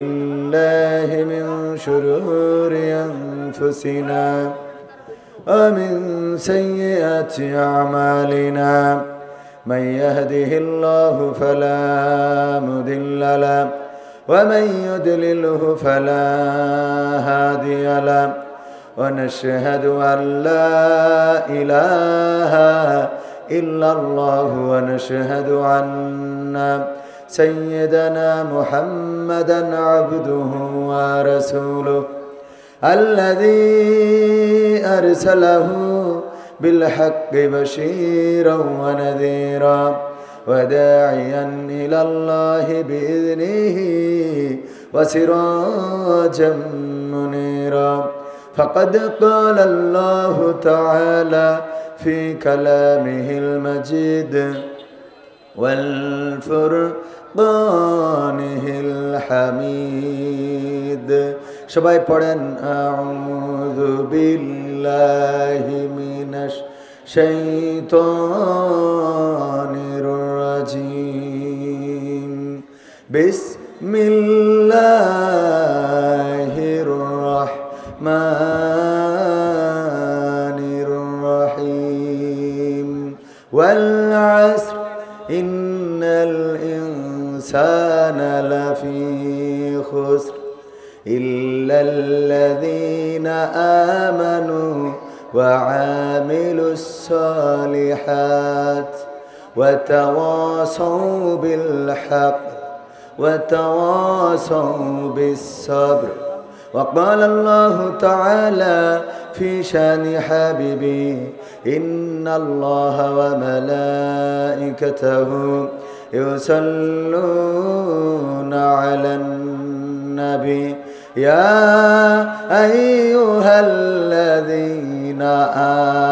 الله من شرور أنفسنا ومن سيئات أعمالنا من يهده الله فلا مضل له ومن يضلله فلا هادي له ونشهد أن لا إله إلا الله ونشهد أن سيدنا محمدا عبده ورسوله الذي أرسله بالحق بشيرا ونذيرا وداعيا إلى الله بإذنه وسراجا منيرا فقد قال الله تعالى في كلامه المجيد والفرقانه الحميد সবাই পড়েন আউযু বিল্লাহি মিনাশ শাইতানির রাজিম বিসমিল্লাহির রাহমানির রহিম ওয়াল আসর ইন্নাল ইনসানা লাফি খুসর إلا الذين آمنوا وعملوا الصالحات وتواصوا بالحق وتواصوا بالصبر وقال الله تعالى في شان حبيبي إن الله وملائكته يصلون على النبي يا أيها الذين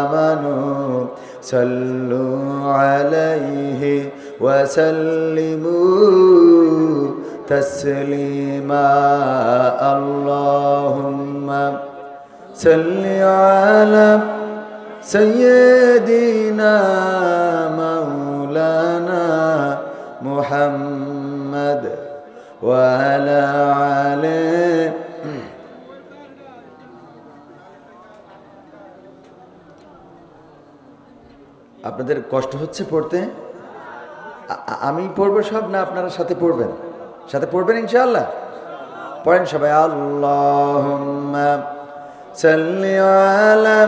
آمنوا صلوا عليه وسلموا تسليما اللهم صل على سيدنا مولانا محمد وعلى آله আপনাদের কষ্ট হচ্ছে পড়তে? আমি পড়বো সব না আপনারা সাথে পড়বেন? সাথে পড়বেন ইনশাআল্লাহ? পড়েন সবাই আল্লাহুম্মা সাল্লি আলা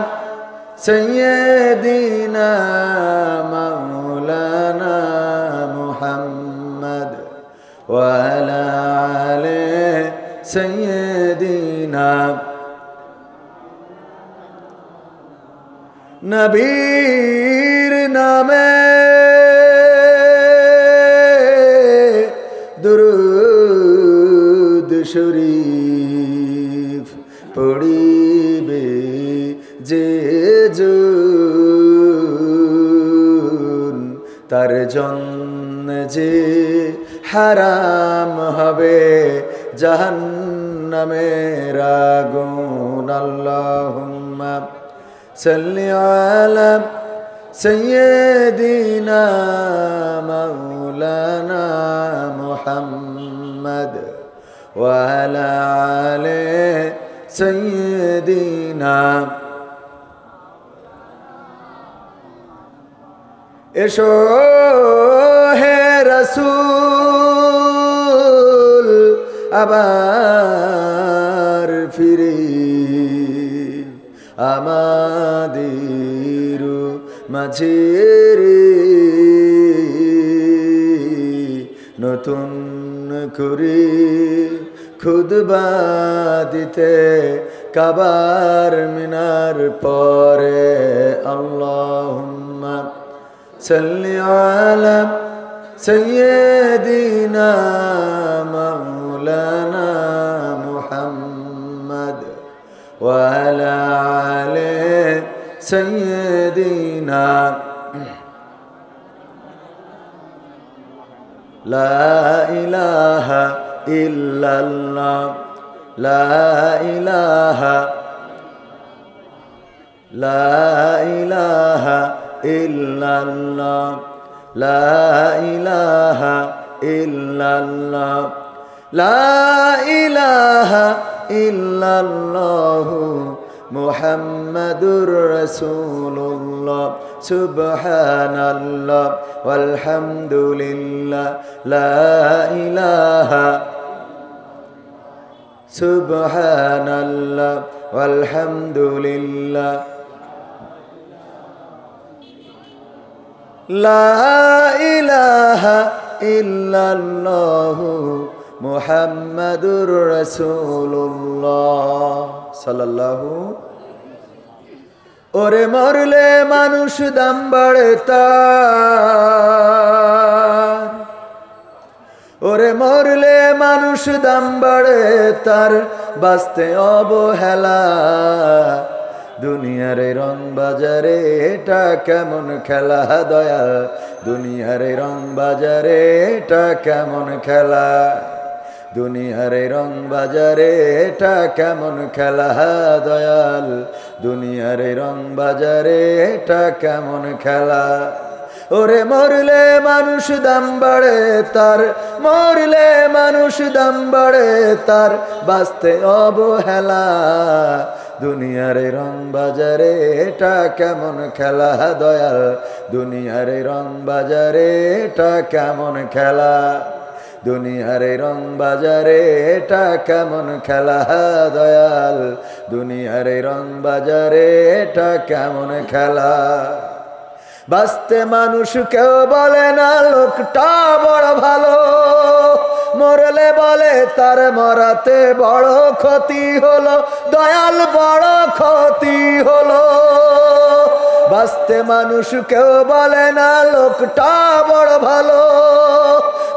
সাইয়্যিদিনা মাওলানা মুহাম্মদ ওয়া আলা আলি সাইয়্যিদিনা নবীর নামে দুরূদ শরীফ পড়িবে যে জন তার জন্য যে হারাম হবে জাহান্নামের আগুন আল্লাহুম্মা সাল্লি আলা সাইয়্যিদিনা মাওলানা মুহাম্মদ ওয়া আলা আলি সাইয়্যিদিনা এসো হে রাসূল আবার ফিরে আমাদের মাঝে নতুন করে খুতবা দিতে কাবার মিনার পরে আল্লাহুম্মা সাল্লি আলা সাইয়্যিদিনা মাওলানা মুহাম্মদ ওয়া আলা আলি সাইয়্যিদিনা লা ইলাহা ইল্লাল্লাহ লা ইলাহা ইল্লাল্লাহ লা ইলাহা ইল্লাল্লাহ লা ইলাহা ইল্লাল্লাহু মুহাম্মাদুর রাসূলুল্লাহ সুবহানাল্লাহ ওয়ালহামদুলিল্লাহ লা ইলাহা সুবহানাল্লাহ ওয়ালহামদুলিল্লাহ লা ইলাহা ইল্লাল্লাহু মুহাম্মাদুর রাসূলুল্লাহ সাল্লাল্লাহু। ওরে মরলে মানুষ দাম বাড়ে তার, ওরে মরলে মানুষ দাম বাড়ে তার, বাঁচতে অবহেলা। দুনিয়ার রং বাজারে এটা কেমন খেলা দয়াল, দুনিয়ার রং বাজারে এটা কেমন খেলা, দুনিয়ার রং বাজারে এটা কেমন খেলা দয়াল, দুনিয়ার রং বাজারে এটা কেমন খেলা। ওরে মরলে মানুষ দাম বাড়ে তার, মরলে মানুষ দাম বাড়ে তার, বাঁচতে অবহেলা। দুনিয়ার রং বাজারে এটা কেমন খেলা দয়াল, দুনিয়ার রং বাজারে এটা কেমন খেলা, দুনিয়ার রং বাজারে এটা কেমন খেলা দয়াল, দুনিয়ার রং বাজারে এটা কেমন খেলা। বাঁচতে মানুষ কেউ বলে না লোকটা বড় ভালো, মরলে বলে তার মরাতে বড় ক্ষতি হলো দয়াল, বড় ক্ষতি হলো। বাঁচতে মানুষ কেউ বলে না লোকটা বড় ভালো,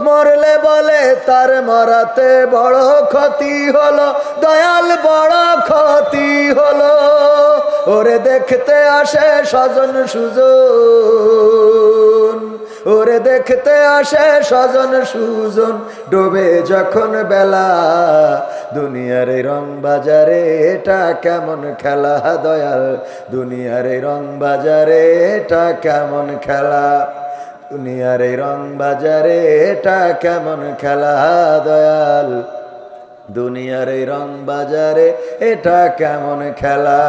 মরলে বলে তার মরাতে বড় ক্ষতি হলো দয়াল, বড় ক্ষতি হলো। ওরে দেখতে আসে স্বজন সুজন, ওরে দেখতে আসে স্বজন সুজন, ডোবে যখন বেলা। দুনিয়ার রং বাজারে এটা কেমন খেলা দয়াল, দুনিয়ার রং বাজারে এটা কেমন খেলা, দুনিয়ার রং বাজারে এটা কেমন খেলা দয়াল, দুনিয়ার রং বাজারে এটা কেমন খেলা।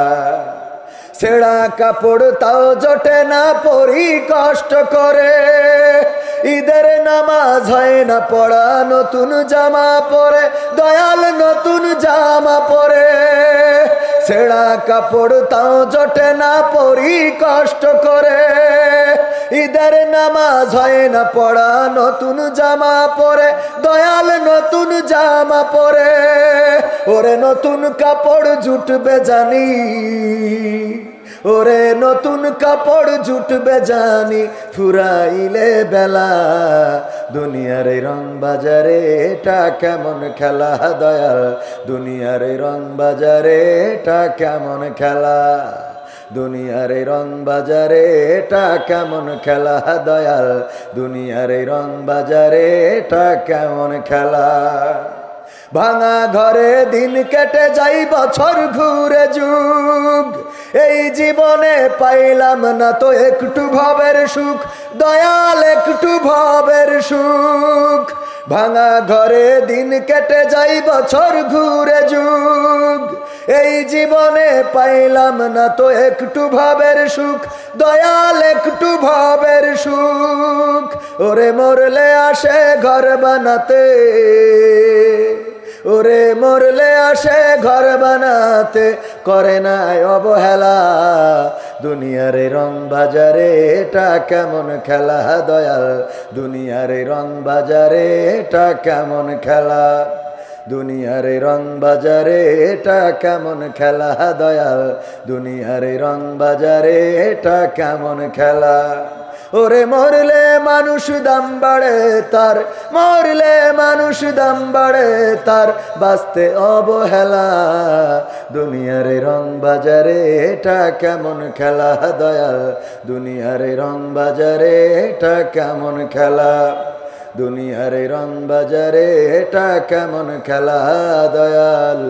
ছেঁড়া কাপড় তাও জোটে না পরি কষ্ট করে, ঈদের নামাজ হয় না পড়া, নতুন জামা পরে দয়াল, নতুন জামা পরে। ছেঁড়া কাপড় তাও জোটে না পরি কষ্ট করে, ঈদের নামাজ হয় না পড়া, নতুন জামা পরে দয়াল, নতুন জামা পরে। ওরে নতুন কাপড় জুটবে জানি, ওরে নতুন কাপড় জুটবে জানি, ফুরাইলে বেলা। দুনিয়ার রং বাজারে এটা কেমন খেলা দয়াল, দুনিয়ার রং বাজারে এটা কেমন খেলা, দুনিয়ার রং বাজারে এটা কেমন খেলা দয়াল, দুনিয়ার রং বাজারে এটা কেমন খেলা। ভাঙা ঘরে দিন কেটে যাই বছর ঘুরে যুগ, এই জীবনে পাইলাম না তো একটু ভবের সুখ দয়াল, একটু ভবের সুখ। ভাঙা ঘরে দিন কেটে যাই বছর ঘুরে যুগ, এই জীবনে পাইলাম না তো একটু ভবের সুখ দয়াল, একটু ভবের সুখ। ওরে মরলে আসে ঘর বানাতে, ওরে মরলে আসে ঘর বানাতে, করে না অবহেলা। দুনিয়ার রং বাজারে এটা কেমন খেলা দয়াল, দুনিয়ার রং বাজারে এটা কেমন খেলা, দুনিয়ার রং বাজারে এটা কেমন খেলা দয়াল, দুনিয়ার রং বাজারে এটা কেমন খেলা। ওরে মরলে মানুষ দাম বাড়ে তার, মরলে মানুষ দাম বাড়ে তার, বাঁচতে অবহেলা। দুনিয়ার রং বাজারে এটা কেমন খেলা দয়াল, দুনিয়ার রং বাজারে এটা কেমন খেলা, দুনিয়ার রং বাজারে এটা কেমন খেলা দয়াল,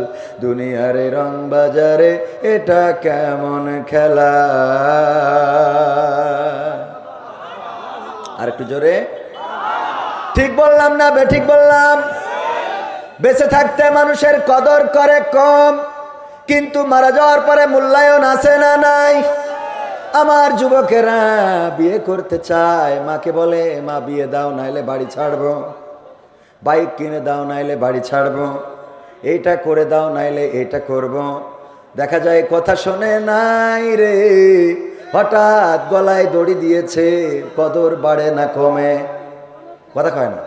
দুনিয়ার রং বাজারে এটা কেমন খেলা। আর একটু জোরে, ঠিক বললাম না বে ঠিক বললাম? বেঁচে থাকতে মানুষের কদর করে কম, কিন্তু মারা যাওয়ার পরে মূল্যায়ন আছে না নাই? আমার যুবকেরা বিয়ে করতে চায়, মাকে বলে মা বিয়ে দাও নাইলে বাড়ি ছাড়বো, বাইক কিনে দাও নাইলে বাড়ি ছাড়বো, এইটা করে দাও নাইলে এটা করব। দেখা যায় কথা শোনে নাই রে, হঠাৎ গলায় দড়ি দিয়েছে, কদর বাড়ে না কমে। কথা কয় না,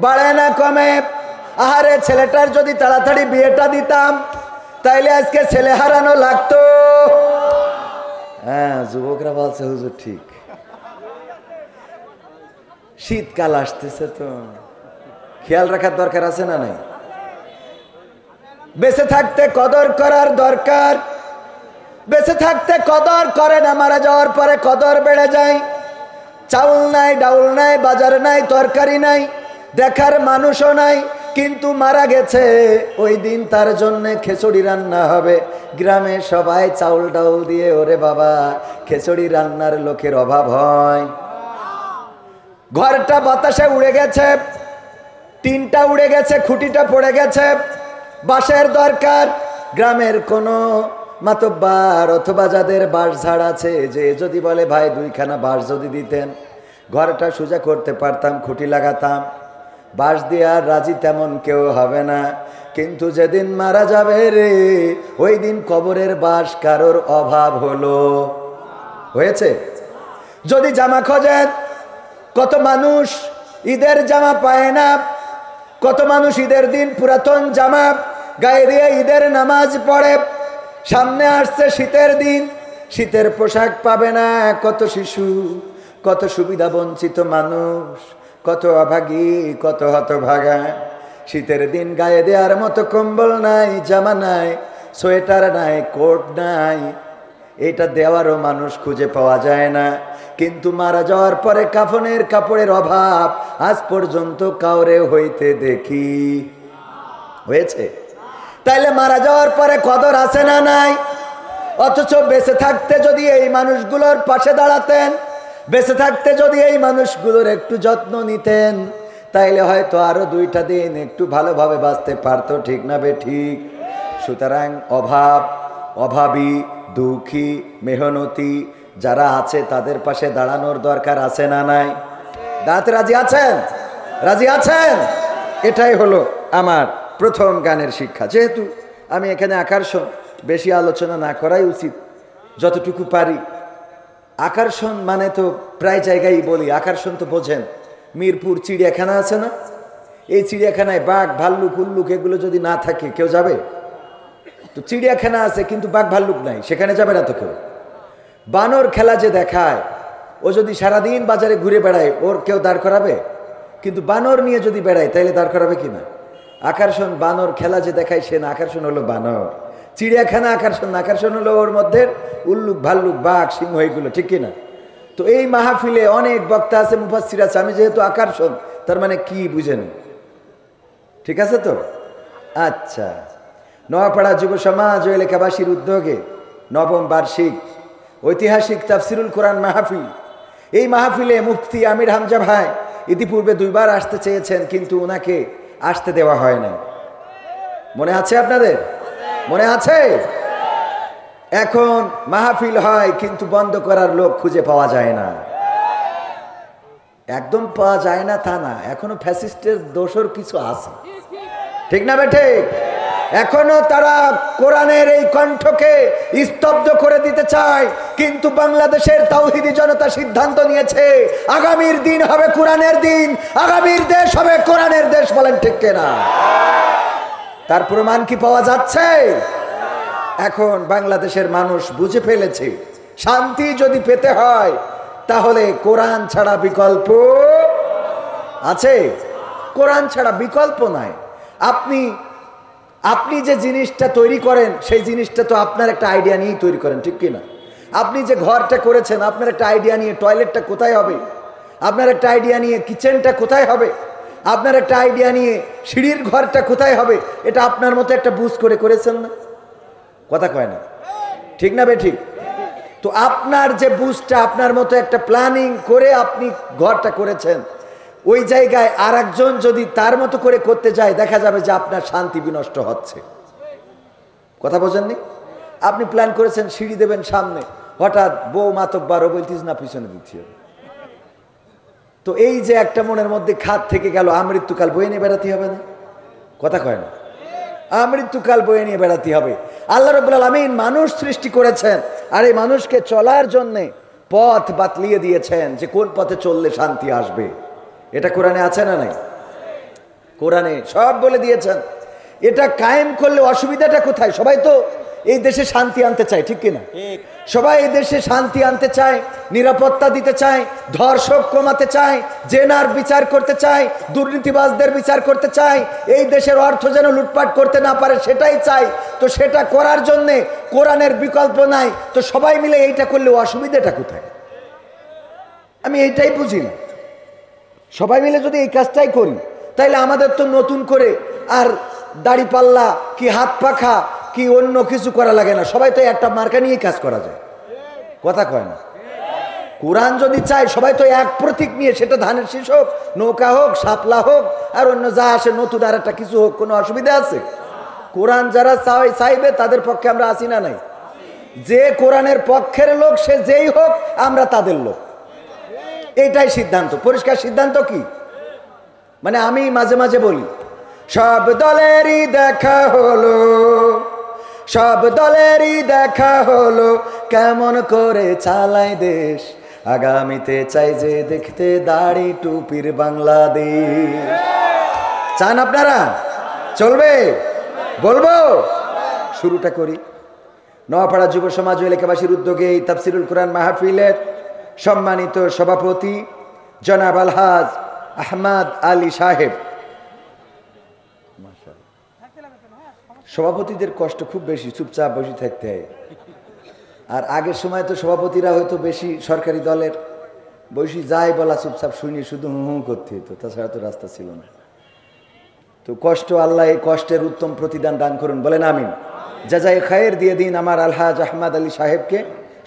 বাড়ে না কমে। আহারে ছেলেটার যদি তাড়াতাড়ি বিয়েটা দিতাম তাইলে আজকে ছেলে হারানো লাগতো। হ্যাঁ, যুবকরা বলছে হুজুর ঠিক। শীতকাল আসতেছে তো খেয়াল রাখার দরকার আছে না নাই? বেঁচে থাকতে কদর করার দরকার। বেঁচে থাকতে কদর করে না, মারা যাওয়ার পরে কদর বেড়ে যায়। চাউল নাই, ডাউল নাই, বাজার নাই, তরকারি নাই, দেখার মানুষও নাই, কিন্তু মারা গেছে ওই দিন তার জন্য খিচুড়ি রান্না হবে। গ্রামে সবাই চাউল ডাউল দিয়ে, ওরে বাবা খিচুড়ি রান্নার লোকের অভাব হয়। ঘরটা বাতাসে উড়ে গেছে, টিনটা উড়ে গেছে, খুঁটিটা পড়ে গেছে, বাঁশের দরকার। গ্রামের কোনো মাতব্বার অথবা যাদের বাঁশ ঝাড় আছে, যে যদি বলে ভাই দুইখানা বাঁশ যদি দিতেন ঘরটা সোজা করতে পারতাম, খুঁটি লাগাতাম। বাঁশ দিয়ে আর রাজি তেমন কেউ হবে না। কিন্তু যেদিন মারা যাবে রে, ওই দিন কবরের বাঁশ কারোর অভাব হলো, হয়েছে। যদি জামা খোঁজেন, কত মানুষ ঈদের জামা পায় না, কত মানুষ ঈদের দিন পুরাতন জামা গায়ে দিয়ে ঈদের নামাজ পড়ে। সামনে আসছে শীতের দিন, শীতের পোশাক পাবে না কত শিশু, কত সুবিধা বঞ্চিত মানুষ, কত অভাগী, কত হতভাগা। শীতের দিন গায়ে দেওয়ার মতো কম্বল নাই, জামা নাই, সোয়েটার নাই, কোট নাই, এটা দেওয়ারও মানুষ খুঁজে পাওয়া যায় না। কিন্তু মারা যাওয়ার পরে কাফনের কাপড়ের অভাব আজ পর্যন্ত কাউরে হইতে দেখি, হয়েছে। তাইলে মারা যাওয়ার পরে কদর আছে না নাই? অথচ বেঁচে থাকতে যদি এই মানুষগুলোর পাশে দাঁড়াতেন, বেঁচে থাকতে যদি এই মানুষগুলোর একটু যত্ন নিতেন, তাইলে হয়তো আরো দুইটা দিন একটু ভালোভাবে বাঁচতে পারতো, ঠিক না বে ঠিক? সুতরাং অভাব, অভাবী, দুঃখী, মেহনতি যারা আছে তাদের পাশে দাঁড়ানোর দরকার আছে না নাই? দাঁত রাজি আছেন? রাজি আছেন? এটাই হলো আমার প্রথম গানের শিক্ষা। যেহেতু আমি এখানে আকর্ষণ বেশি আলোচনা না করাই উচিত, যতটুকু পারি। আকর্ষণ মানে তো প্রায় জায়গায় বলি, আকর্ষণ তো বোঝেন। মিরপুর চিড়িয়াখানা আছে না? এই চিড়িয়াখানায় বাঘ, ভাল্লুক, উল্লুক এগুলো যদি না থাকে কেউ যাবে? তো চিড়িয়াখানা আছে কিন্তু বাঘ ভাল্লুক নাই, সেখানে যাবে না তো কেউ। বানর খেলা যে দেখায়, ও যদি সারাদিন বাজারে ঘুরে বেড়ায় ওর কেউ দাঁড় করাবে? কিন্তু বানর নিয়ে যদি বেড়ায় তাইলে দাঁড় করাবে কিনা? আকর্ষণ বানর খেলা যে দেখায় সে না, আকর্ষণ হলো বানর। চিড়িয়াখানা আকর্ষণ না, আকর্ষণ হলো ওর মধ্যে উল্লুক, ভাল্লুক, বাঘ, সিংহ এগুলো, ঠিক কিনা? তো এই মাহফিলে অনেক বক্তা আছে, মুফাসসির আছে। আমি যেহেতু আকর্ষণ, তার মানে কি বুঝেন? ঠিক আছে তো? আচ্ছা, নোয়াপাড়া যুব সমাজ ও এলাকাবাসীর উদ্যোগে নবম বার্ষিক ঐতিহাসিক তাফসিরুল কোরআন মাহফিল। এই মাহফিলে মুফতি আমির হামজা ভাই ইতিপূর্বে 2 বার আসতে চেয়েছেন, কিন্তু ওনাকে আসতে দেওয়া হয় না। মনে আছে আপনাদের? মনে আছে? এখন মাহফিল হয় কিন্তু বন্ধ করার লোক খুঁজে পাওয়া যায় না। একদম পাওয়া যায় না তা না, এখনো ফ্যাসিস্টের দোষর কিছু আছে, ঠিক না বেঠে? এখনো তারা কোরআনের এই কণ্ঠকে স্তব্ধ করে দিতে চায়। কিন্তু বাংলাদেশের তাওহীদি জনতা সিদ্ধান্ত নিয়েছে আগামীর দিন হবে কোরআনের দিন, আগামীর দেশ হবে কোরআনের দেশ। বলেন ঠিক কিনা? তার প্রমাণ কি পাওয়া যাচ্ছে? এখন বাংলাদেশের মানুষ বুঝে ফেলেছে, শান্তি যদি পেতে হয় তাহলে কোরআন ছাড়া বিকল্প আছে? কোরআন ছাড়া বিকল্প নাই। আপনি যে জিনিসটা তৈরি করেন সেই জিনিসটা তো আপনার একটা আইডিয়া নিয়েই তৈরি করেন, ঠিক কিনা? আপনি যে ঘরটা করেছেন আপনার একটা আইডিয়া নিয়ে, টয়লেটটা কোথায় হবে আপনার একটা আইডিয়া নিয়ে, কিচেনটা কোথায় হবে আপনার একটা আইডিয়া নিয়ে, সিঁড়ির ঘরটা কোথায় হবে এটা আপনার মতো একটা বুঝ করে করেছেন না? কথা কয় না, ঠিক না বে ঠিক? তো আপনার যে বুঝটা, আপনার মতো একটা প্ল্যানিং করে আপনি ঘরটা করেছেন, ওই জায়গায় আর একজন যদি তার মতো করে করতে যায়, দেখা যাবে যে আপনার শান্তি বিনষ্ট হচ্ছে। কথা বোঝেননি? আপনি প্ল্যান করেছেন সিঁড়ি দেবেন সামনে, হঠাৎ বউ মাতব্বারও বলতিস না পিছনে দিচ্ছি, তো এই যে একটা মনের মধ্যে খাত থেকে গেল, আমৃত্যুকাল বয়ে নিয়ে বেড়াতে হবে না? কথা কয় না? আমৃত্যুকাল বয়ে নিয়ে বেড়াতে হবে। আল্লাহ রাব্বুল আলামিন মানুষ সৃষ্টি করেছেন, আর এই মানুষকে চলার জন্যে পথ বাতলিয়ে দিয়েছেন যে কোন পথে চললে শান্তি আসবে। এটা কোরআনে আছে না নাই? কোরআনে সব বলে দিয়েছেন। এটা কায়েম করলে অসুবিধাটা কোথায়? সবাই তো এই দেশে শান্তি আনতে চায়, ঠিক কিনা? সবাই এই দেশে শান্তি আনতে চায়, নিরাপত্তা দিতে চায়, ধর্ষক কমাতে চায়, জেনার বিচার করতে চায়, দুর্নীতিবাজদের বিচার করতে চায়, এই দেশের অর্থ যেন লুটপাট করতে না পারে সেটাই চাই। তো সেটা করার জন্যে কোরআনের বিকল্প নাই। তো সবাই মিলে এইটা করলে অসুবিধাটা কোথায়? আমি এইটাই বুঝি না। সবাই মিলে যদি এই কাজটাই করি, তাইলে আমাদের তো নতুন করে আর দাড়ি পাল্লা কি হাত পাখা কি অন্য কিছু করা লাগে না। সবাই তো একটা মার্কা নিয়ে কাজ করা যায়। কথা কয় না? কোরআন যদি চায় সবাই তো এক প্রতীক নিয়ে, সেটা ধানের শীষ হোক, নৌকা হোক, শাপলা হোক, আর অন্য যা আসে নতুন আর একটা কিছু হোক, কোনো অসুবিধা আছে? কোরআন যারা চাইবে তাদের পক্ষে আমরা আসি না নাই? যে কোরআনের পক্ষের লোক সে যেই হোক, আমরা তাদের লোক। এইটাই সিদ্ধান্ত। পরিষ্কার সিদ্ধান্ত কি? মানে আমি মাঝে মাঝে বলি, সব দলেরই দেখা হলো, সব দলেরই দেখা হলো, কেমন করে চালায় দেশ, আগামীতে চাই যে দেখতে দাড়ি টুপির বাংলাদেশ। চান আপনারা? চলবে? বলবো? শুরুটা করি। নোয়াপাড়া যুব সমাজ ও এলাকাবাসীর উদ্যোগে এই তাফসিরুল কোরআন মাহফিলের সম্মানিত সভাপতি জনাব আলহাজ আহমদ আলী সাহেব। সভাপতিদের কষ্ট খুব বেশি, চুপচাপ বসে থাকতে হয়। আর আগের সময় তো সভাপতিরা হয়তো বেশি সরকারি দলের, বসে যাই বলা চুপচাপ শুনি, শুধু হু হু করতে হতো, তাছাড়া তো রাস্তা ছিল না। তো কষ্ট, আল্লাহ এই কষ্টের উত্তম প্রতিদান দান করুন, বলেন আমিন। জাযায়ে খায়ের দিয়ে দিন আমার আলহাজ আহমদ আলী সাহেবকে,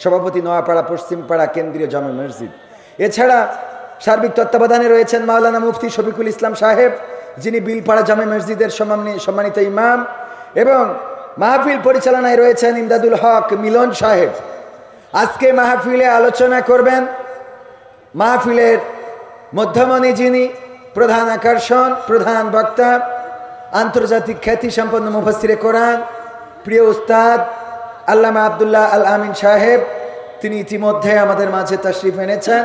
সভাপতি নোয়াপাড়া পশ্চিমপাড়া কেন্দ্রীয় জামে মসজিদ। এছাড়া সার্বিক তত্ত্বাবধানে রয়েছেন মাওলানা মুফতি শফিকুল ইসলাম সাহেব, যিনি বিলপাড়া জামে মসজিদের সম্মানিত ইমাম, এবং মাহফিল পরিচালনায় রয়েছেন ইমদাদুল হক মিলন সাহেব। আজকে মাহফিলে আলোচনা করবেন, মাহফিলের মধ্যমণি যিনি, প্রধান আকর্ষণ, প্রধান বক্তা, আন্তর্জাতিক খ্যাতি সম্পন্ন মুফাসসিরে কোরআন, প্রিয় উস্তাদ আল্লামা আব্দুল্লাহ আল আমিন সাহেব। তিনি ইতিমধ্যে আমাদের মাঝে তাশরিফ এনেছেন।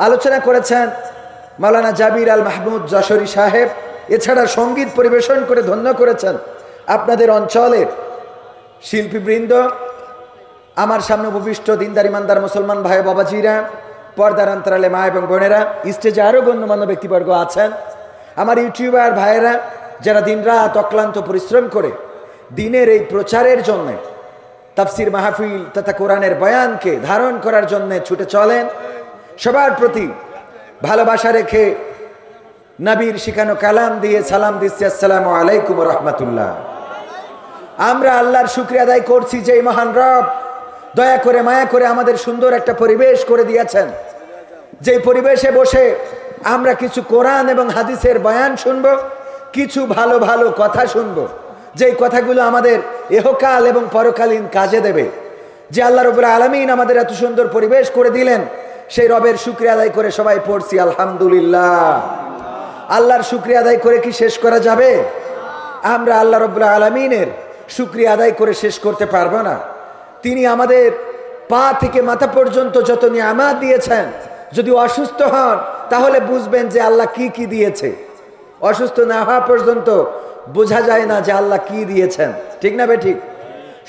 আলোচনা করেছেন মাওলানা জাবির আল মাহমুদ যশোরী সাহেব। এছাড়া সঙ্গীত পরিবেশন করে ধন্য করেছেন আপনাদের অঞ্চলের শিল্পীবৃন্দ, আমার সামনে উপবিষ্ট দিনদার ইমানদার মুসলমান ভাই বাবাজিরা, পর্দার অন্তরালে মা এবং বোনেরা, স্টেজে আরও গণ্যমান্য ব্যক্তিবর্গ আছেন, আমার ইউটিউবার ভাইয়েরা যারা দিনরাত অক্লান্ত পরিশ্রম করে দিনের এই প্রচারের জন্যে, তাফসির মাহফিল তথা কোরআনের বয়ানকে ধারণ করার জন্যে ছুটে চলেন, সবার প্রতি ভালোবাসা রেখে নবীর শিখানো কালাম দিয়ে সালাম দিচ্ছি, আসসালামু আলাইকুম ওয়া রাহমাতুল্লাহ। আমরা আল্লাহর শুকরিয়া আদায় করছি যে এই মহান রব দয়া করে মায়া করে আমাদের সুন্দর একটা পরিবেশ করে দিয়েছেন, যেই পরিবেশে বসে আমরা কিছু কোরআন এবং হাদিসের বয়ান শুনব, কিছু ভালো ভালো কথা শুনব, যেই কথাগুলো আমাদের ইহকাল এবং পরকালীন কাজে দেবে। যে আল্লাহ রাব্বুল আলামিন আমাদের এত সুন্দর পরিবেশ করে দিলেন, সেই রবের শুকরিয়া আদায় করে সবাই পড়ছি আলহামদুলিল্লাহ। আল্লাহর শুকরিয়া আদায় করে কি শেষ করা যাবে? আমরা আল্লাহ রাব্বুল আলামিনের শুকরিয়া আদায় করে শেষ করতে পারবো না। তিনি আমাদের পা থেকে মাথা পর্যন্ত যত নিয়ামত দিয়েছেন, যদি অসুস্থ হন তাহলে বুঝবেন যে আল্লাহ কি কি দিয়েছে। অসুস্থ না হওয়া পর্যন্ত বোঝা যায় না যে আল্লাহ কি দিয়েছেন, ঠিক না বেঠিক?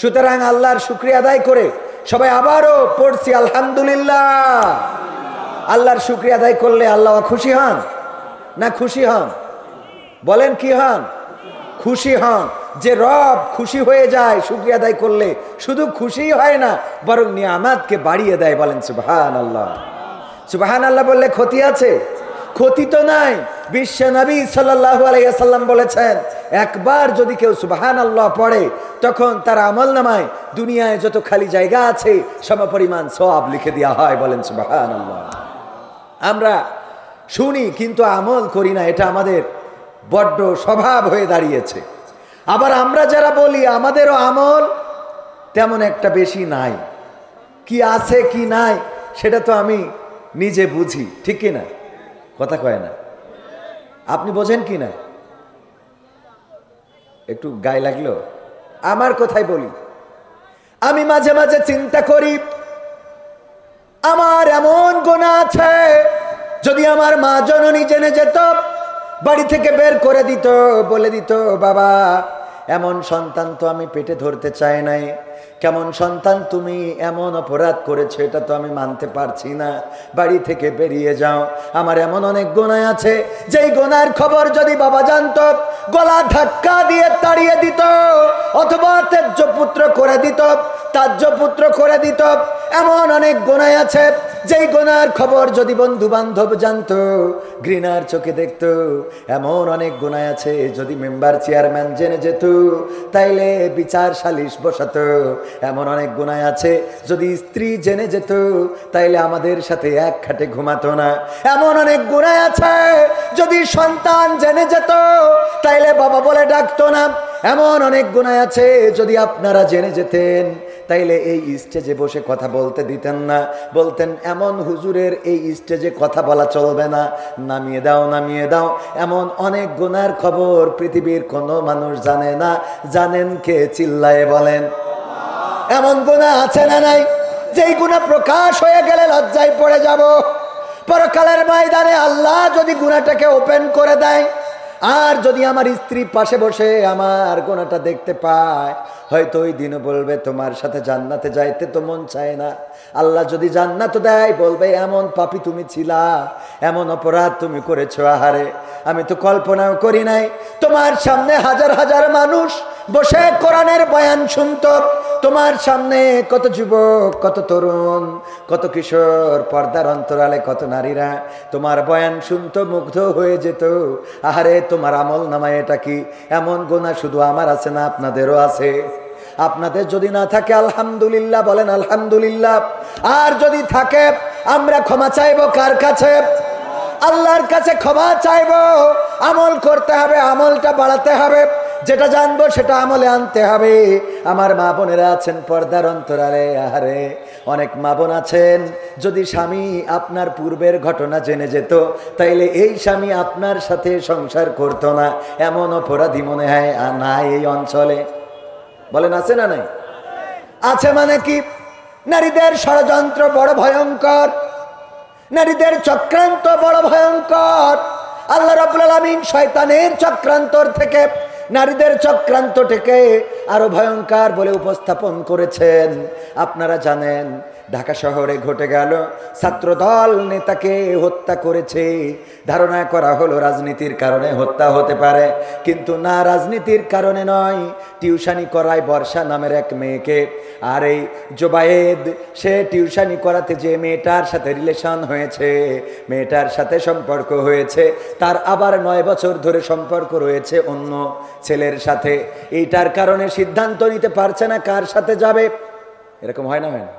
সুতরাং আল্লাহর শুকরিয়া আদায় করে সবাই আবারও পড়ছি আলহামদুলিল্লাহ। আল্লাহর শুকরিয়া আদায় করলে আল্লাহ খুশি হন না খুশি হন? বলেন কি হন? খুশি হন। যে রব খুশি হয়ে যায় শুকরিয়া আদায় করলে, শুধু খুশি হয় না বরং নিয়ামতকে বাড়িয়ে দেয়। বলেন সুবহানাল্লাহ। সুবহানাল্লাহ বললে ক্ষতি আছে? ক্ষতি তো নাই। বিশ্ব নবী সাল্লাল্লাহু আলাইহি ওয়াসাল্লাম বলেছেন, একবার যদি কেউ সুবহানাল্লাহ পড়ে তখন তার আমলনামায় দুনিয়ায় যত খালি জায়গা আছে সমপরিমাণ সওয়াব লিখে দেওয়া হয়। বলেন সুবহানাল্লাহ। আমরা শুনি কিন্তু আমল করি না, এটা আমাদের বড্ড স্বভাব হয়ে দাঁড়িয়েছে। আবার আমরা যারা বলি আমাদেরও আমল তেমন একটা বেশি নাই, কি আছে কি নাই সেটা তো আমি নিজে বুঝি, ঠিক কি না? কথা কয় না, আপনি বোঝেন কি না? একটু গায়ে লাগলো আমার কথাই বলি। আমি মাঝে মাঝে চিন্তা করি আমার এমন গুনাহ আছে, যদি আমার মা জননী জেনে যেত, বাড়ি থেকে বের করে দিত, বলে দিত বাবা এমন সন্তান তো আমি পেটে ধরতে চাই নাই, কেমন সন্তান তুমি, এমন অপরাধ করেছো এটা তো আমি মানতে পারছি না, বাড়ি থেকে বেরিয়ে যাও। আমার এমন অনেক গুনাহ আছে যেই গুনার খবর যদি বাবা জানতো গলা ধাক্কা দিয়ে তাড়িয়ে দিত, অথবা তেজ্য পুত্র করে দিত, তাজ্য পুত্র করে দিত। এমন অনেক গুনাহ আছে যেই গুনার খবর যদি বন্ধু বান্ধব জানতো ঘৃণার চোখে দেখতো। এমন অনেক গুনাহ আছে যদি মেম্বার চেয়ারম্যান জেনে যেত তাইলে বিচার সালিশ বসাতো। এমন অনেক গুনাহ আছে যদি স্ত্রী জেনে যেত তাইলে আমাদের সাথে এক খাটে ঘুমাতো না। এমন অনেক গুনাহ আছে যদি সন্তান জেনে যেত তাইলে বাবা বলে ডাকতো না। এমন অনেক গুনাহ আছে যদি আপনারা জেনে যেতেন তাইলে এই স্টেজে বসে কথা বলতে দিতেন না, বলতেন এমন হুজুরের এই স্টেজে কথা বলা চলবে না, নামিয়ে দাও নামিয়ে দাও। এমন অনেক গুনার খবর পৃথিবীর কোনো মানুষ জানে না, জানেন কে? চিল্লায়ে বলেন। এমন গুনাহ আছে না নাই যেই গুনাহ প্রকাশ হয়ে গেলে লজ্জায় পড়ে যাব। পরকালের ময়দানে আল্লাহ যদি গুনাহটাকে ওপেন করে দেয়, আর যদি আমার স্ত্রী পাশে বসে আমার গুনাহটা দেখতে পায়, হয়তো ওই দিনও বলবে তোমার সাথে জান্নাতে যাইতে তো মন চায় না। আল্লাহ যদি জান্নাত দেয় বলবে এমন পাপী তুমি ছিলা, এমন অপরাধ তুমি করেছো, আহারে আমি তো কল্পনাও করি নাই। তোমার সামনে হাজার হাজার মানুষ বসে কোরআনের বয়ান শুনতো, তোমার সামনে কত যুবক, কত তরুণ, কত কিশোর, পর্দার অন্তরালে কত নারীরা তোমার বয়ান শুনতো, মুগ্ধ হয়ে যেত। আহারে তোমার আমল নামায় এটা কি? এমন গুনাহ শুধু আমার আছে না, আপনাদেরও আছে। আপনাদের যদি না থাকে আলহামদুলিল্লাহ বলেন আলহামদুলিল্লাহ। আর যদি থাকে আমরা ক্ষমা চাইবো কার কাছে? আল্লাহর কাছে ক্ষমা চাইবো। আমল করতে হবে, আমলটা বাড়াতে হবে, যেটা জানবো সেটা আমলে আনতে হবে। আমার মা বোনেরা আছেন পর্দার অন্তরালে, আহারে অনেক মা বোন আছেন যদি স্বামী আপনার পূর্বের ঘটনা জেনে যেত তাইলে এই স্বামী আপনার সাথে সংসার করতো না। এমন অপরাধী মনে হয় নাই এই অঞ্চলে? বলেন আছে না নাই? আছে মানে কি? নারীদের ষড়যন্ত্র বড় ভয়ঙ্কর, নারীদের চক্রান্ত বড় ভয়ঙ্কর। আল্লাহ রাব্বুল আলামিন শয়তানের চক্রান্তর থেকে নারীদের চক্রান্তটাকে আরো ভয়ঙ্কর বলে উপস্থাপন করেছেন। আপনারা জানেন ঢাকা শহরে ঘটে গেল, ছাত্রদল নেতাকে হত্যা করেছে। ধারণা করা হলো রাজনীতির কারণে হত্যা হতে পারে, কিন্তু না, রাজনীতির কারণে নয়। টিউশনি করায় বর্ষা নামের এক মেয়েকে, আর এই জোবায়েদ সে টিউশনি করাতে যে মেয়েটার সাথে রিলেশন হয়েছে, মেয়েটার সাথে সম্পর্ক হয়েছে, তার আবার 9 বছর ধরে সম্পর্ক রয়েছে অন্য ছেলের সাথে। এইটার কারণে সিদ্ধান্ত নিতে পারছে না কার সাথে যাবে। এরকম হয় না? হয় না?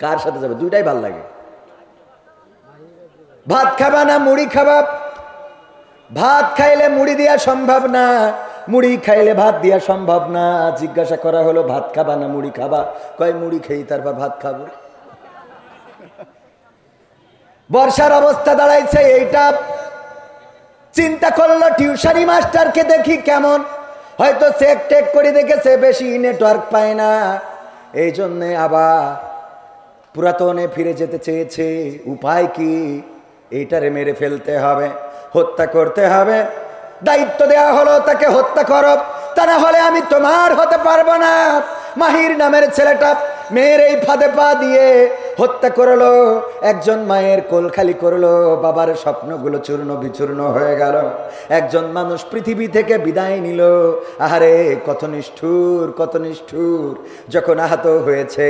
কার সাথে যাবে? দুইটাই ভাল লাগে। ভাত খাবা না মুড়ি খাবা? ভাত খাইলে মুড়ি দেওয়া সম্ভব না, মুড়ি খাইলে ভাত দেওয়া সম্ভব না। জিজ্ঞাসা করা হলো ভাত খাবা না মুড়ি খাবা? কয় মুড়ি খেয়ে তারপর ভাত খাবো। বর্ষার অবস্থা দাঁড়াইছে এইটা। চিন্তা করলো টিউশনি মাস্টারকে দেখি কেমন, হয়তো চেক টেক করে দেখেছে বেশি নেটওয়ার্ক পায় না, এই জন্যে আবার পুরাতনে ফিরে যেতে চেয়েছে। উপায় কি? এইটারে মেরে ফেলতে হবে, হত্যা করতে হবে। দায়িত্ব দেওয়া হলো তাকে হত্যা করো, তা না হলে আমি তোমার হতে পারবো না। মাহির নামের ছেলেটা মেয়ের এই ফাঁদে পা দিয়ে হত্যা করলো। একজন মায়ের কোল খালি করলো, বাবার স্বপ্নগুলো চূর্ণ বিচূর্ণ হয়ে গেল। একজন মানুষ পৃথিবী থেকে বিদায় নিল। আহারে কত নিষ্ঠুর, কত নিষ্ঠুর। যখন আহত হয়েছে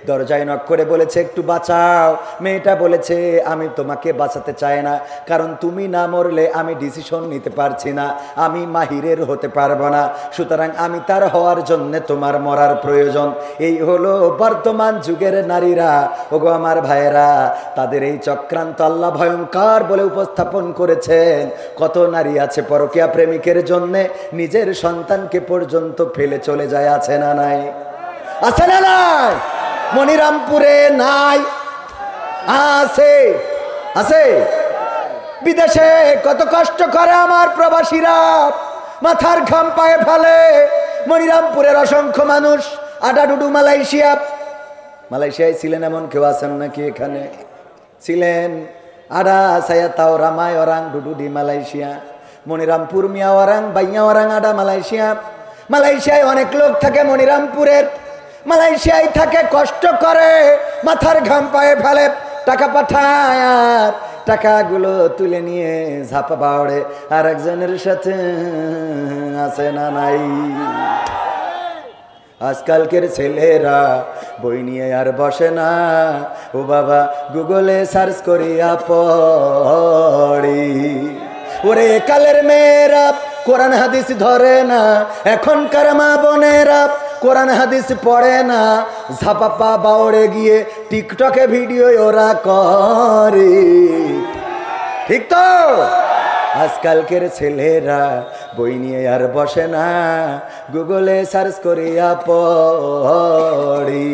দরজায় নক করে বলেছে একটু বাঁচাও। মেয়েটা বলেছে আমি তোমাকে বাঁচাতে চাই না, কারণ তুমি না মরলে আমি ডিসিশন নিতে পারছি না, আমি মাহিরের হতে পারবো না, সুতরাং আমি তার হওয়ার জন্য তোমার মরার প্রয়োজন। এই হলো বর্তমান যুগের নারীরা। ও ওগো আমার ভাইয়েরা, তাদের এই চক্রান্ত আল্লাহ ভয়ঙ্কর বলে উপস্থাপন করেছেন। কত নারী আছে পরকীয়া প্রেমিকের জন্যে নিজের সন্তানকে পর্যন্ত ফেলে চলে যায়, আছে না নাই? আছে না নাই? মনিরামপুরে নাই? আছে, আছে। বিদেশে কত কষ্ট করে আমার প্রবাসীরা, মাথার ঘাম পায়ে ফেলে। মনিরামপুরের অসংখ্য মানুষ, আডাডুডু মালয়েশিয়া, মালয়েশিয়ায় ছিলেন এমন কেউ আছেন নাকি? এখানে ছিলেন আডা সায়া তাওরা মায় ওরাং ডুডুডি মালয়েশিয়া, মনিরামপুর মিয়া ওরাং বাইয়া ওরাং আডা মালয়েশিয়া। মালয়েশিয়ায় অনেক লোক থাকে মনিরামপুরের, মালয়েশিয়ায় থাকে, কষ্ট করে, মাথার ঘাম পায়ে ফেলে, টাকা পাঠায়, আর টাকাগুলো তুলে নিয়ে ঝাপা বাড়ে আর একজনের সাথে, আছে না নাই? আজকালকের ছেলেরা বই নিয়ে আর বসে না, ও বাবা গুগলে সার্চ করিয়া পড়ি। ওরে কালের মেয়েরা কোরআন হাদিস ধরে না, এখনকার মা বোনেরা কোরআন হাদিস পড়ে না, ঝাপাপা বাউড়ে গিয়ে টিকটকে ভিডিও ওরা করে, ঠিক তো? আজকালকের ছেলেরা বই নিয়ে আর বসে না, গুগলে সার্চ করিয়া পড়ি।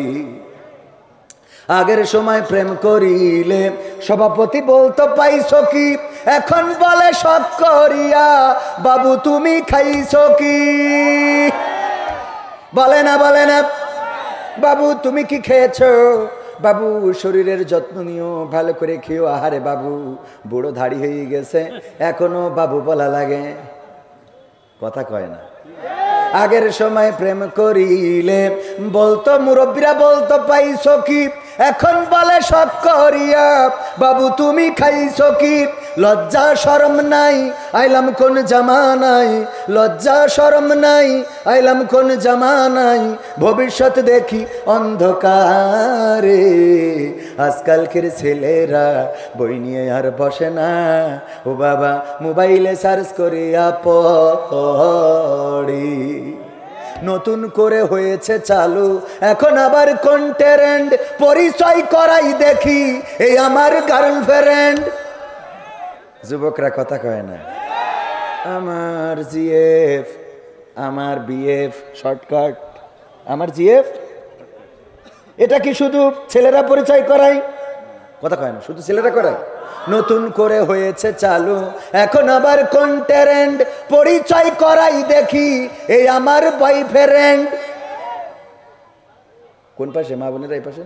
আগের সময় প্রেম করিলে সভাপতি বলতো পাইছো কি, এখন বলে শখ করিয়া বাবু তুমি খাইছো কি? বলে না, বলে না, বাবু তুমি কি খেয়েছো? বাবু শরীরের যত্ন নিও, ভালো করে খেও। আহারে বাবু বুড়ো ধাড়ি হয়ে গেছে, এখনো বাবু বলা লাগে, কথা কয় না। আগের সময় প্রেম করিলে বলতো মুরব্বীরা বলতো পাইছো কি, এখন বলে শখ করিয়া বাবু তুমি খাইছো কি? লজ্জা শরম নাই, আইলাম কোন জামানাই, লজ্জা শরম নাই, আইলাম কোন জামানাই, ভবিষ্যৎ দেখি অন্ধকারে। আজকালকের ছেলেরা বই নিয়ে আর বসে না, ও বাবা মোবাইলে সার্চ করিয়া পড়ি। নতুন করে হয়েছে চালু এখন আবার কোন ট্রেন্ড, পরিচয় করাই দেখি এই আমার গার্লফ্রেন্ড। যুবকরা কথা কয় না, আমার জিএফ, আমার বিএফ, শর্টকাট আমার জিএফ। এটা কি শুধু ছেলেরা পরিচয় করায়? কথা কয় না, শুধু ছেলেরা করায়? নতুন করে হয়েছে চালু এখন আবার কোন ট্রেন্ড, পরিচয় করাই দেখি এই আমার বয়ফ্রেন্ড। কোন পাশে মা বোনেরা? এই পাশে।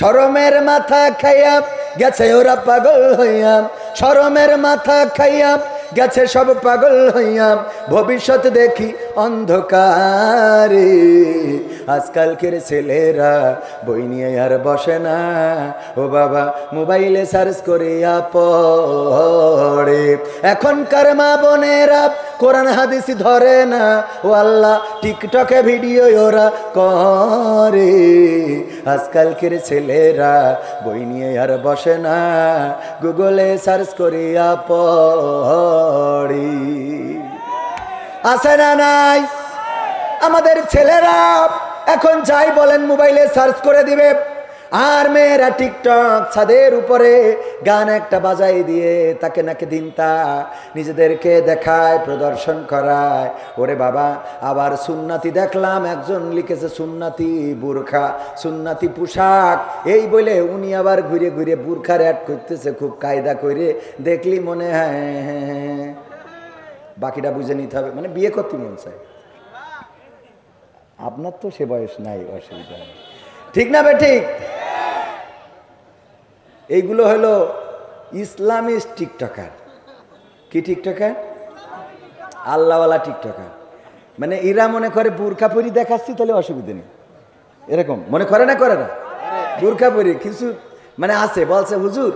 শরমের মাথা খাইয়া গেছে ওরা পাগল হইয়া, শরমের মাথা খাইয়া গেছে সব পাগল হইয়া, ভবিষ্যৎ দেখি অন্ধকারে। আজকালকের ছেলেরা বই নিয়ে আর বসে না, ও বাবা মোবাইলে সার্চ করিয়া পড়ে। এখনকার মা বোনেরা কোরআন হাদিস ধরে না, ও আল্লাহ টিকটকে ভিডিও ওরা করে। আজকালকের ছেলেরা বই নিয়ে আর বসে না, গুগলে সার্চ করিয়া পড়ি। আছে না নাই? আমাদের ছেলেরা এখন যাই বলেন মোবাইলে সার্চ করে দিবে, আর মেয়েরা টিকটক ছাদের উপরে গান একটা বাজাই দিয়ে তাকে নাকি দিনতা নিজেদেরকে দেখায়, প্রদর্শন করায়। ওরে বাবা, আবার সুন্নাতি দেখলাম একজন লিখেছে সুন্নাতি বুরখা, সুন্নাতি পোশাক, এই বলে উনি আবার ঘুরে ঘুরে বুরখার অ্যাড করতেছে খুব কায়দা করে। দেখলি মনে হয় বাকিটা বুঝে নিতে হবে, মানে বিয়ে করতে মন চায়। আপনার তো সে বয়স নাই, অসুবিধা নেই, ঠিক না বেঠিক? এইগুলো হলো ইসলামিস্ট টিকটকার। কি টিকটকার? আল্লাহওয়ালা টিকটকার। মানে এরা মনে করে বুরকা পরি দেখাচ্ছি তাহলে অসুবিধা নেই, এরকম মনে করে না? করে না? বুরকা পরি কিছু মানে আছে, বলছে হুজুর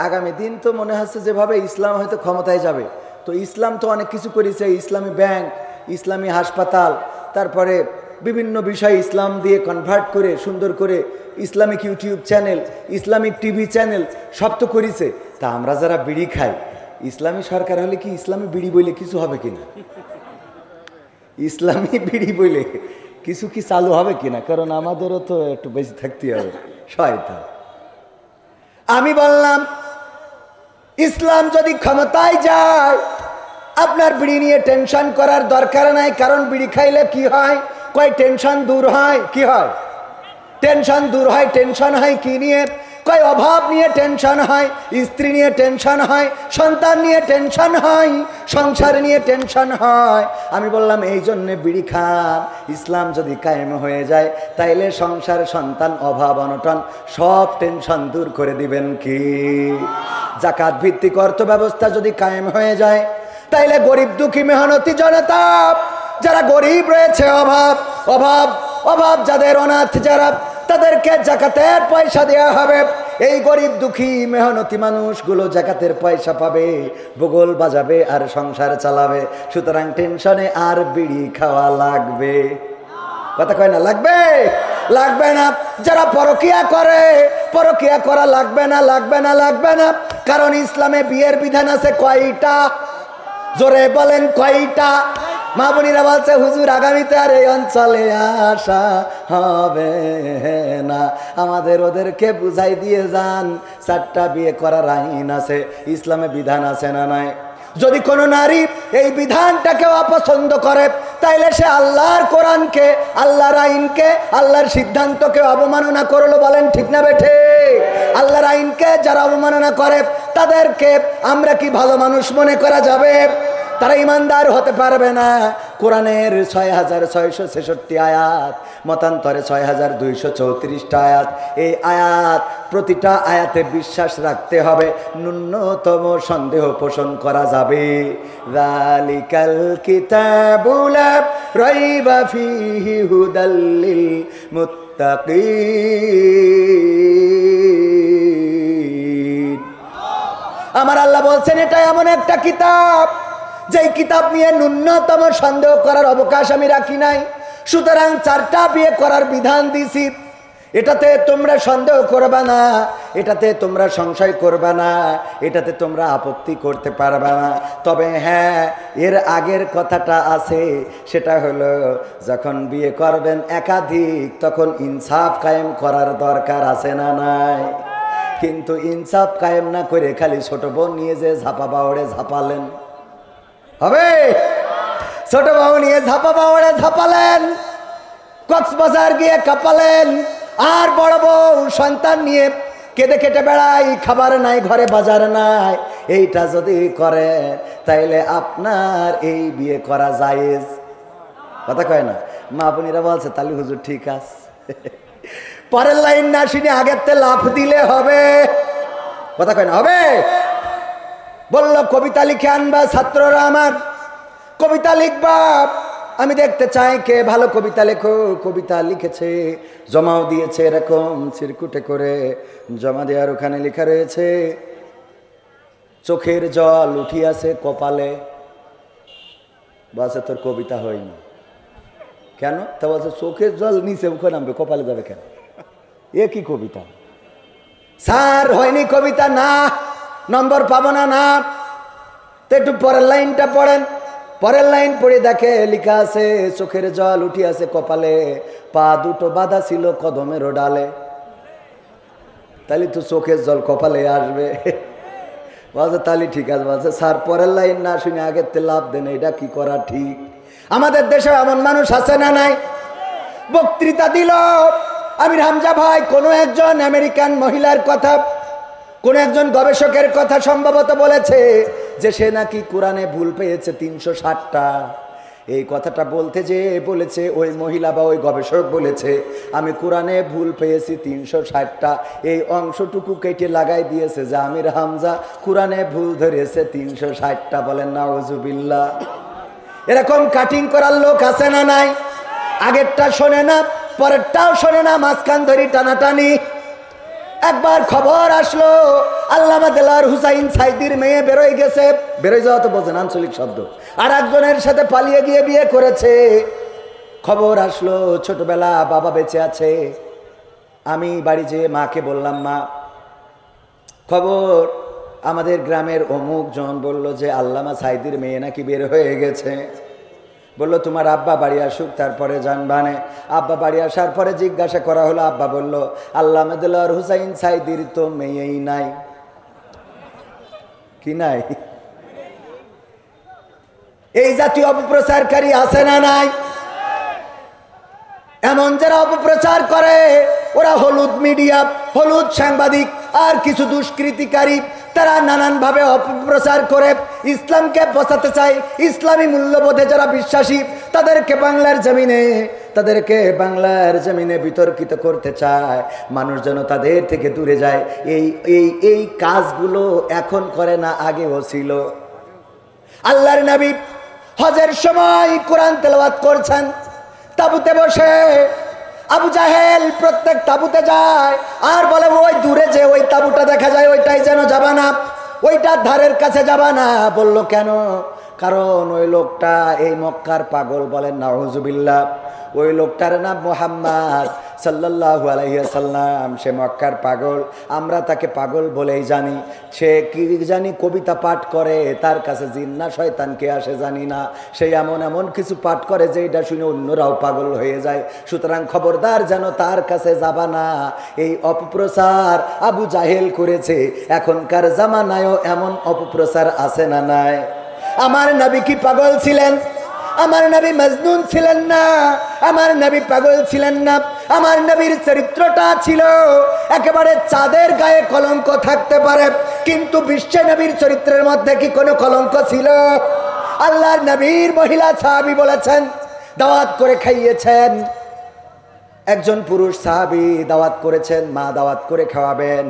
আগামী দিন তো মনে হচ্ছে যেভাবে ইসলাম হয়তো ক্ষমতায় যাবে, তো ইসলাম তো অনেক কিছু করেছে, ইসলামী ব্যাংক, ইসলামী হাসপাতাল, তারপরে বিভিন্ন বিষয় ইসলাম দিয়ে কনভার্ট করে সুন্দর করে Islamic YouTube channel, Islamic TV channel সব তো করেছে। তা আমরা যারা বিড়ি খাই, ইসলামী সরকার হলে কি ইসলামী বিড়ি বইলে কিছু হবে কিনা? ইসলামী বিড়ি বইলে কিছু কি চালু হবে কিনা? কারণ আমাদেরও তো একটু বেশি থাকতে হবে। শয়তান। আমি বললাম ইসলাম যদি ক্ষমতায় যায় আপনার বিড়ি নিয়ে টেনশন করার দরকার নাই, কারণ বিড়ি খাইলে কি হয়, কয় টেনশন দূর হয়। কি হয়? টেনশন দূর হয়। টেনশন হয় কি নিয়ে? কয় অভাব নিয়ে টেনশন হয়, স্ত্রী নিয়ে টেনশন হয়, সন্তান নিয়ে টেনশন হয়, সংসার নিয়ে টেনশন হয়। আমি বললাম এই জন্যে বিড়ি খান। ইসলাম যদি কায়েম হয়ে যায় তাইলে সংসার, সন্তান, অভাব, অনটন সব টেনশন দূর করে দিবেন কি? যাকাত ভিত্তিক অর্থ ব্যবস্থা যদি কায়েম হয়ে যায় তাইলে গরিব দুঃখী মেহনতি জনতা, যারা গরিব রয়েছে, অভাব অভাব অভাব যাদের, অনাথ যারা, তাদেরকে জাকাতের পয়সা দেওয়া হবে। এই গরিব দুঃখী মেহনতি মানুষগুলো জাকাতের পয়সা পাবে, ভূগোল বাজাবে আর সংসার চালাবে। সুতরাং টেনশনে আর বিড়ি খাওয়া লাগবে? কথা কয় না? লাগবে? লাগবে না। যারা পরকিয়া করে, পরকিয়া করা লাগবে না, লাগবে না, লাগবে না। কারণ ইসলামে বিয়ের বিধান আছে কয়টা? জোরে বলেন কয়টা? মা বোনিরা বলছে হুজুর আগামীতে আর এই অঞ্চলে আসা হবে না। আমাদের ওদেরকে বুঝাই দিয়ে যান 4টা বিয়ে করার আইন আছে, ইসলামে বিধান আছে না নাই? যদি কোনো নারী এই বিধানটাকে অপছন্দ করে তাইলে সে আল্লাহর কোরআনকে, আল্লাহর আইনকে, আল্লাহর সিদ্ধান্তকে অবমাননা করলো। বলেন ঠিক না বেঠে? আল্লাহর আইনকে যারা অবমাননা করে তাদেরকে আমরা কি ভালো মানুষ মনে করা যাবে? তারা ইমানদার হতে পারবে না। কোরআনের 6666 আয়াত, মতান্তরে 6234টা আয়াত। এই আয়াত, প্রতিটা আয়াতে বিশ্বাস রাখতে হবে, ন্যূনতম সন্দেহ পোষণ করা যাবে। যালিকাল কিতাবু লা রাইবা ফীহি হুদাল লিল মুত্তাকিন। আমার আল্লাহ বলছেন এটা এমন একটা কিতাব যেই কিতাব নিয়ে ন্যূনতম সন্দেহ করার অবকাশ আমি রাখি নাই। সুতরাং 4টা বিয়ে করার বিধান দিছি, এটাতে তোমরা সন্দেহ করবে না, এটাতে তোমরা সংশয় করবে না, এটাতে তোমরা আপত্তি করতে পারবে না। তবে হ্যাঁ, এর আগের কথাটা আছে, সেটা হলো যখন বিয়ে করবেন একাধিক তখন ইনসাফ কায়েম করার দরকার আছে না নাই? কিন্তু ইনসাফ কায়েম না করে খালি ছোট বোন নিয়ে যে ঝাপা বাওড়ে ঝাপালেন হবে? ছোট বউ নিয়ে ঝাপা বাওড়ে ঝাপালেন, কক্সবাজার গিয়ে কাঁপালেন, আর বড় বউ সন্তান নিয়ে কেঁদে কেটে বেড়াই, খাবার নাই ঘরে, বাজার নাই। এইটা যদি করে তাইলে আপনার এই বিয়ে করা জায়েজ। কথা কয় না? মা বোনেরা বলছে তাহলে হুজুর ঠিক আছে। পরের লাইন না শুনে আগের তে লাফ দিলে হবে? কথা কয় না? হবে? বলল কবিতা লিখে আনবা ছাত্ররা আমার, কবিতা লিখবা, আমি দেখতে চাই কে ভালো কবিতা লেখো। কবিতা লিখেছে, জমাও দিয়েছে, এরকম চিরকুটে করে জমা দেওয়ার ওখানে লেখা রয়েছে চোখের জল উঠিয়াছে কপালে। বলছে তোর কবিতা হয়নি কেন? তা বলছে চোখের জল নিচে মুখে নামবে, কপালে যাবে কেন? এ কি কবিতা স্যার? হয়নি কবিতা? না, নম্বর পাবো না। না তো একটু পরের লাইনটা পড়েন। পরের লাইন পড়ে দেখে লেখা আছে চোখের জল উঠিয়াছে কপালে, পা দুটো বাঁধা ছিল কদমের ডালে। তাহলে তো চোখের জল কপালে আসবে। বলছে তাহলে ঠিক আছে। বলছে স্যার পরের লাইন না শুনে আগের তে লাভ দেন, এটা কি করা ঠিক? আমাদের দেশে এমন মানুষ আছে না নাই? বক্তৃতা দিল আমির হামজা ভাই কোন একজন আমেরিকান মহিলার কথা, কোন একজন গবেষকের কথা সম্ভবত বলেছে যে সে নাকি কোরআনে ভুল পেয়েছে 360টা। এই কথাটা বলতে যে বলেছে ওই মহিলা বা ওই গবেষক বলেছে আমি কোরআনে ভুল পেয়েছি 360টা। এই অংশটুকু কেটে লাগাই দিয়েছে যে আমির হামজা কোরআনে ভুল ধরেছে 360টা। বলেন নাউজুবিল্লাহ। এরকম কাটিং করার লোক আছে না নাই? আগেরটা শোনে না, পরেরটাও শোনে না, মাঝখান ধরি টানাটানি। একবার খবর আসলো আল্লামা দেলাওয়ার হুসাইন সাইদির মেয়ে বেরোয় গেছে। বেরোয় যাওয়া তো বোঝেন আঞ্চলিক শব্দ। আর একজনের সাথে পালিয়ে গিয়ে বিয়ে করেছে। খবর আসলো ছোটবেলা বাবা বেঁচে আছে। আমি বাড়ি যেয়ে মাকে বললাম, মা খবর আমাদের গ্রামের অমুক জন বলল যে আল্লামা সাইদির মেয়ে নাকি বের হয়ে গেছে। বলল তোমার আব্বা বাড়ি আসুক তারপরে জানবানে। আব্বা বাড়ি আসার পরে জিজ্ঞাসা করা হলো, আব্বা বলল আল্লামা দেলোয়ার হুসাইন সাইদির তো মেয়েই নাই। কি নাই? এই জাতীয় অপপ্রচারকারী আছে না নাই? এমন যারা অপপ্রচার করে ওরা হলুদ মিডিয়া, হলুদ সাংবাদিক আর কিছু দুষ্কৃতিকারী, তারা নানানভাবে অপপ্রচার করে ইসলামকে বসাতে চায়। ইসলামী মূল্যবোধে যারা বিশ্বাসী তাদেরকে বাংলার জমিনে বিতর্কিত করতে চায়, মানুষ যেন তাদের থেকে দূরে যায়। এই কাজগুলো এখন করে না, আগেও ছিল। আল্লাহর নবী হজের সময় কোরআন তেলাওয়াত করছেন, তাবুতে বসে আবু জাহেল প্রত্যেক তাবুতে যায় আর বলে ওই দূরে যে ওই তাবুটা দেখা যায় ওইটাই যেন যাবা না, ওইটার ধারের কাছে যাবা না। বলল কেন? কারণ ওই লোকটা এই মক্কার পাগল। বলেন নাউজুবিল্লাহ। ওই লোকটার নাম মুহাম্মদ সাল্লাল্লাহু আলাইহি ওয়াসাল্লাম। সে মক্কার পাগল, আমরা তাকে পাগল বলেই জানি। সে কি জানি কবিতা পাঠ করে, তার কাছে জিন না শয়তান কে আসে জানি না। সে এমন কিছু পাঠ করে যে এটা শুনে অন্যরাও পাগল হয়ে যায়। সুতরাং খবরদার যেন তার কাছে যাবা না। এই অপপ্রচার আবু জাহেল করেছে। এখনকার জামানায়ও এমন অপপ্রচার আছে না নাই? আমার নবী কি পাগল ছিলেন? আমার নবী মজনুন ছিলেন না, আমার নবী পাগল ছিলেন না। আমার নবীর চরিত্রটা ছিল একেবারে চাঁদের গায়ে কলঙ্ক থাকতে পারে, কিন্তু বিশ্ব নবীর চরিত্রের মধ্যে কি কোনো কলঙ্ক ছিল? আল্লাহর নবীর মহিলা সাহাবী বলেছেন, দাওয়াত করে খাইয়েছেন। একজন পুরুষ সাহাবী দাওয়াত করেছেন, মা দাওয়াত করে খাওয়াবেন।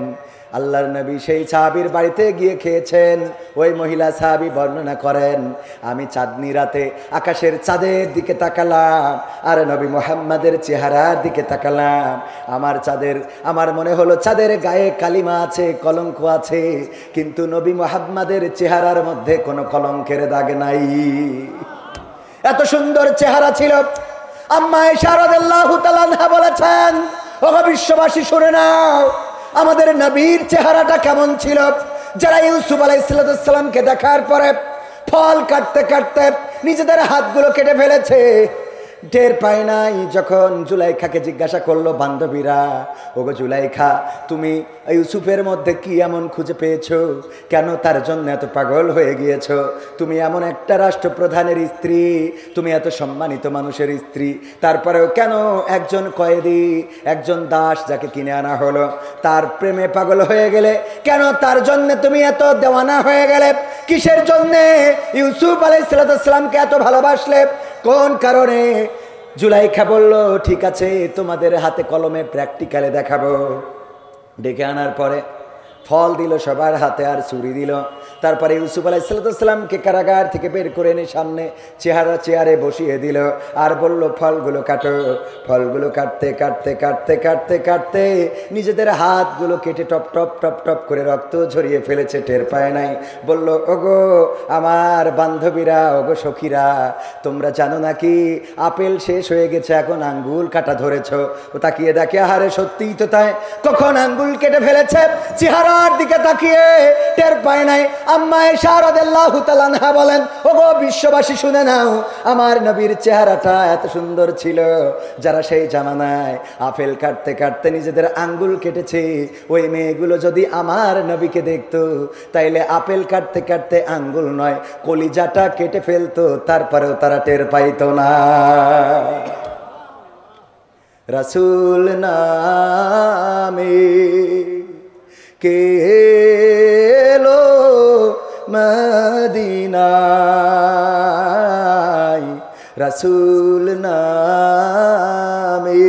আল্লাহর নবী সেই সাহাবীর বাড়িতে গিয়ে খেয়েছেন। ওই মহিলা সাহাবী বর্ণনা করেন, আমি চাঁদনি রাতে আকাশের চাঁদের দিকে তাকালাম আর নবী মুহাম্মাদের চেহারার দিকে তাকালাম। আমার মনে হলো চাঁদের গায়ে কালিমা আছে, কলঙ্ক আছে, কিন্তু নবী মুহাম্মাদের চেহারার মধ্যে কোনো কলঙ্কের দাগ নাই। এত সুন্দর চেহারা ছিল। আম্মা আয়েশা রাদিয়াল্লাহু তাআলা আনহা বলেছেন, ওগো বিশ্ববাসী শুনে নাও, আমাদের নবীর চেহারাটা কেমন ছিল। যারা ইউসুফ আলাইহিস সালামকে দেখার পরে ফল কাটতে কাটতে নিজেদের হাতগুলো কেটে ফেলেছে, টের পায় নাই। যখন জুলাইখাকে জিজ্ঞাসা করলো বান্ধবীরা, ওগো জুলাইখা, তুমি ইউসুফের মধ্যে কি এমন খুঁজে পেয়েছো? কেন তার জন্য এত পাগল হয়ে গিয়েছো? তুমি এমন একটা রাষ্ট্রপ্রধানের স্ত্রী, তুমি এত সম্মানিত মানুষের স্ত্রী, তারপরেও কেন একজন কয়েদি, একজন দাস যাকে কিনে আনা হলো, তার প্রেমে পাগল হয়ে গেলে? কেন তার জন্য তুমি এত দেওয়ানা হয়ে গেলে? কিসের জন্যে ইউসুফ আলাইহিস সালামকে এত ভালোবাসলে? কোন কারণে? জুলাইখা বলল, ঠিক আছে, তোমাদের হাতে কলমে প্র্যাকটিক্যালে দেখাবো। ডেকে আনার পরে ফল দিল সবার হাতে আর ছুরি দিল। তারপরে ইউসুফ আলাইহিস সালামকে কারাগার থেকে বের করে এনে সামনে চেয়ারে বসিয়ে দিল আর বলল, ফলগুলো কাটো। ফলগুলো কাটতে কাটতে কাটতে কাটতে কাটতে নিজেদের হাতগুলো কেটে টপ টপ টপ টপ করে রক্ত ঝরিয়ে ফেলেছে, টের পায় নাই। বলল, ওগো আমার বান্ধবীরা, ওগো সখীরা, তোমরা জানো নাকি আপেল শেষ হয়ে গেছে, এখন আঙ্গুল কাটা ধরেছ। ও তাকিয়ে দেখে, আহারে সত্যিই তো তাই, কখন আঙ্গুল কেটে ফেলেছে চেহারার দিকে তাকিয়ে টের পায় নাই। আম্মা আয়েশা রাদিয়াল্লাহু তাআলা আনহা বলেন, ওগো বিশ্ববাসী শুনে নাও, আমার নবীর চেহারাটা এত সুন্দর ছিল। যারা সেই জামানায় আপেল কাটতে কাটতে নিজেদের আঙ্গুল কেটেছে, ওই মেয়েগুলো যদি আমার নবীকে দেখতো, তাইলে আপেল কাটতে কাটতে আঙ্গুল নয় কলিজাটা কেটে ফেলতো, তারপরেও তারা টের পাইতো না। রাসূল নামে কে এলো মদিনায়, রাসূল নামে।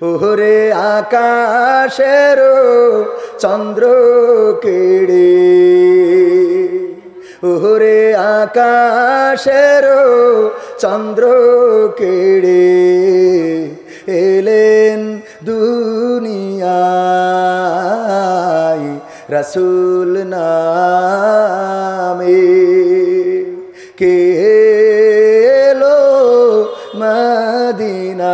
ওরে আকাশের চন্দ্র কেড়ে, ওরে আকাশের চন্দ্র কেড়ে এলেন দুনিয়ায়, রাসূল নামে কে এলো মদিনায়,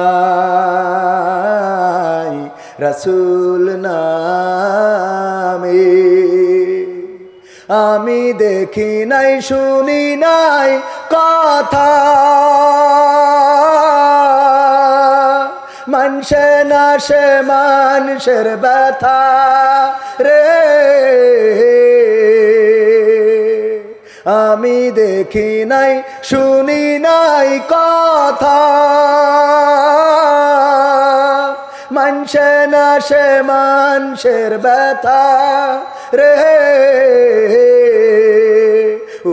রাসূল নামে। আমি দেখি নাই শুনি নাই কথা মানছে না সে মানুষের ব্যথা রে আমি দেখি নাই শুনি নাই কথা মানছে না সে মানুষের ব্যথা রে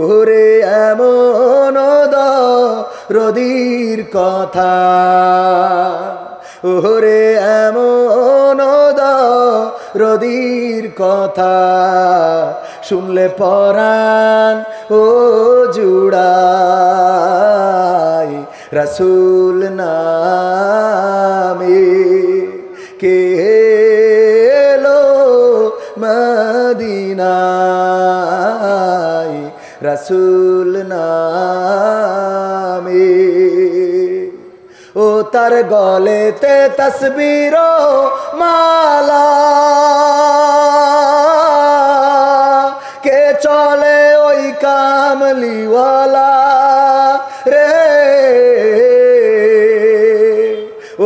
ওরে এমন রদির কথা ওরে এমন রদির কথা শুনলে পরাণ ও জুড়াই রসুল নামে কে এলো মদিনায় রসুল নামে ও তার গলেতে তসবির মালা কে চলে ওই কামলিওয়ালা রে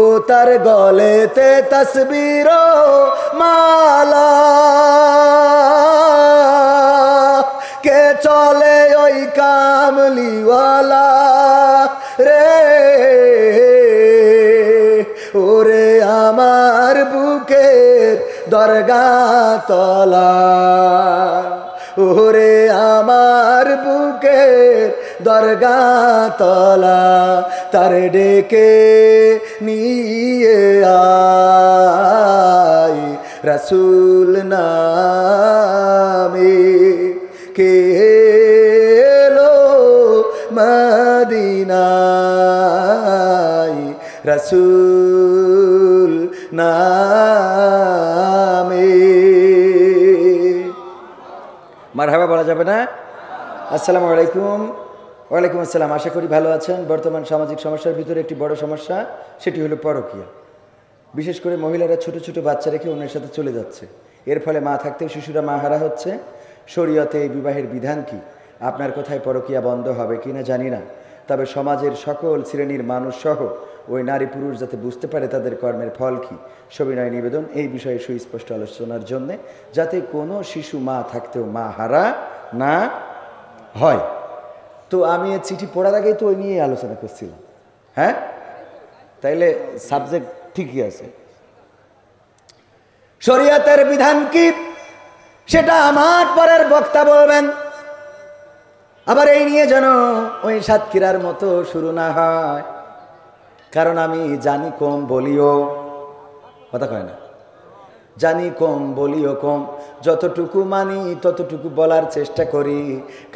ও তার গলেতে তসবির মালা কে চলে ওই কামলিওয়ালা রে ওরে আমার বুকের দরগা তলা ওরে আমার বুকের দরগা তলা তার ডেকে নিয়ে আয় রসুল নামে কে এলো মদিনায় রসুল নামে মারহাবা বলা যাবে না? আসসালামু আলাইকুম। ওয়ালাইকুম আসসালাম। আশা করি ভালো আছেন। বর্তমান সামাজিক সমস্যার ভিতরে একটি বড় সমস্যা, সেটি হলো পরকীয়া। বিশেষ করে মহিলারা ছোট ছোট বাচ্চা রেখে অন্যের সাথে চলে যাচ্ছে। এর ফলে মা থাকতেও শিশুরা মাহারা হচ্ছে। শরীয়তে এই বিবাহের বিধান কি? আপনার কোথায় পরকীয়া বন্ধ হবে কি না জানি না, তবে সমাজের সকল শ্রেণীর মানুষ সহ ওই নারী পুরুষ যাতে বুঝতে পারে তাদের কর্মের ফল কি, সবিনয় নিবেদন এই বিষয়ে সুস্পষ্ট আলোচনার জন্যে, যাতে কোনো শিশু মা থাকতেও মা হারা না হয়। তো আমি চিঠি পড়ার আগেই তো ওই নিয়ে আলোচনা করছিলাম। হ্যাঁ, তাইলে সাবজেক্ট ঠিকই আছে। শরীয়তের বিধান কি সেটা আমার পরের বক্তা বলবেন। আবার এই নিয়ে যেন ওই সাতক্ষীরার মতো শুরু না হয়, কারণ আমি জানি কম বলিও, কথা কয় না, জানি কম বলিও কম, যতটুকু মানি ততটুকু বলার চেষ্টা করি।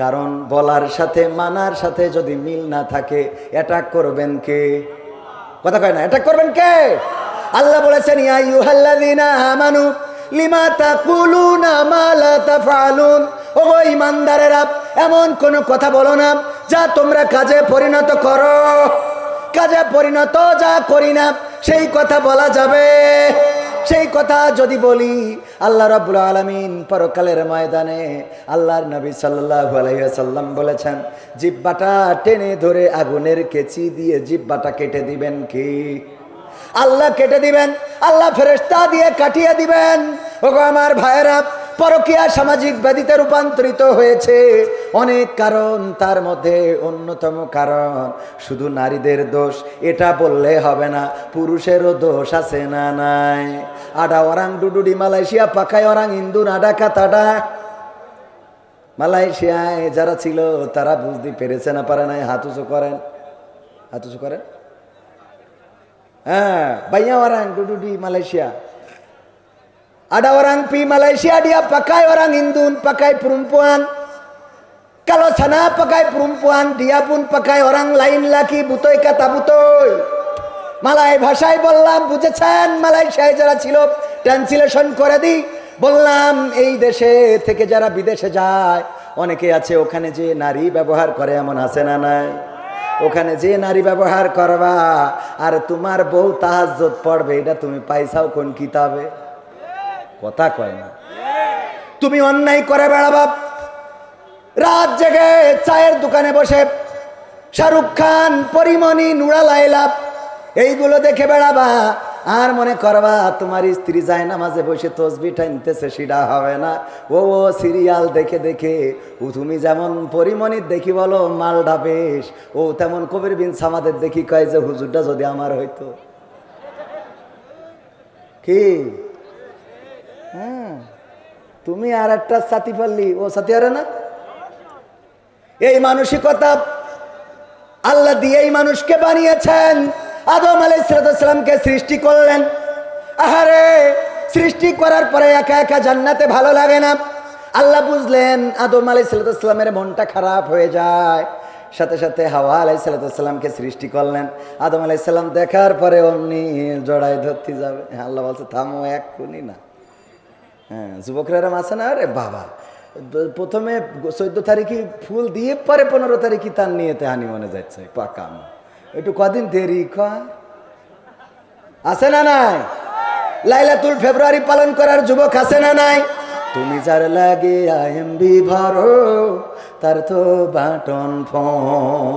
কারণ বলার সাথে মানার সাথে যদি মিল না থাকে অ্যাটাক করবেন কে? কথা কয় না, অ্যাটাক করবেন কে? আল্লাহ বলেছেন ইয়া আইয়ুহাল্লাযীনা আমানু লিমা তাকুলুনা মা লা তাফআলুন। ও ঈমানদারেরা, এমন কোন কথা বলো না যা তোমরা কাজে পরিণত করো। কাজে পরিণত যা করি না সেই কথা বলা যাবে। সেই কথা যদি বলি, আল্লাহ রাব্বুল আলামিন পরকালের ময়দানে আল্লাহর নবী সাল্লাল্লাহু আলাইহি ওয়াসাল্লাম বলেছেন, জিহ্বাটা টেনে ধরে আগুনের কেচি দিয়ে জিহ্বাটা কেটে দিবেন কি? আল্লাহ কেটে দিবেন, আল্লাহ ফেরেশতা দিয়ে কাটিয়ে দিবেন। ওগো আমার ভাইয়েরা, পরকীয়া সামাজিক ব্যাধিতে রূপান্তরিত হয়েছে অনেক কারণ, তার মধ্যে অন্যতম কারণ শুধু নারীদের দোষ এটা বললে হবে না, পুরুষেরও দোষ আছে না নাই? আডা ওরাং ডুডুডি মালয়েশিয়া পাকায় ওরাং ইন্দুন আডা কাতাডা। মালয়েশিয়ায় যারা ছিল তারা বুঝতে পেরেছে না পারে নাই? হাত উঁচু করেন, হাত উঁচু করেন। হ্যাঁ, বাইয়া ওরাং ডুডুডি Malaysia, ada orang pi Malaysia dia pakai orang Indun, pakai perempuan. Kalau sana pakai perempuan, dia pun pakai orang lain laki, butoy kata butoy। Malay ভাষায় বললাম, বুঝেছেন? মালয়েশিয়ায় যারা ছিল ট্রান্সলেশন করে দিই, বললাম এই দেশে থেকে যারা বিদেশে যায় অনেকে আছে, ওখানে যে নারী ব্যবহার করে এমন আছে না নাই? ওখানে যে নারী ব্যবহার করবা আর তোমার বউ তাহাজ্জুদ পড়বে, এটা তুমি পাইছাও কোন কিতাবে? কথা কয় না। তুমি অন্যায় করে বেড়াবা, রাত জেগে চায়ের দোকানে বসে শাহরুখ খান, পরিমণি, নুরা লায়লা এইগুলো দেখে বেড়াবা আর মনে করবা তোমার স্ত্রী যায় নামাজে বসে তসবিহ টানতেছে, সেটা হবে না। ও সিরিয়াল দেখে দেখে ও তুমি যেমন পরিমণির দেখি বলো মালটা বেশ, ও তেমন কবির বিন সামাদের দেখি কয় যে হুজুরটা যদি আমার হইতো। কি হ্যাঁ, তুমি আর একটা সাথী পারলি, ও সাথী আরে না। এই মানসিকতা আল্লাহ দিয়ে এই মানুষকে বানিয়েছেন। আদম আলাইহিস সালামকে সৃষ্টি করলেন। আহারে, সৃষ্টি করার পরে একা একা জান্নাতে ভালো লাগে না। আল্লাহ বুঝলেন আদম আলাইহিস সালামের মনটা খারাপ হয়ে যায়, সাথে সাথে হাওয়া আলাইহিস সালামকে সৃষ্টি করলেন। আদম আলাইহিস সালাম দেখার পরে অমনি জড়াই ধরতে যাবে, আল্লাহ বলছে থামো, এক্ষুনি না। হ্যাঁ, যুবকরা আছে না, আরে বাবা প্রথমে 14 তারিখে ফুল দিয়ে পরে 15 তারিখে তার নিয়েতে হানি মনে যাচ্ছে, পাকাম একটু কদিন দেরি আছে না নাই? লাইলাতুল ফেব্রুয়ারি পালন করার যুবক আছে না নাই? তুমি যার লাগে আইএমবি ভরো তার তো বাটন ফোন।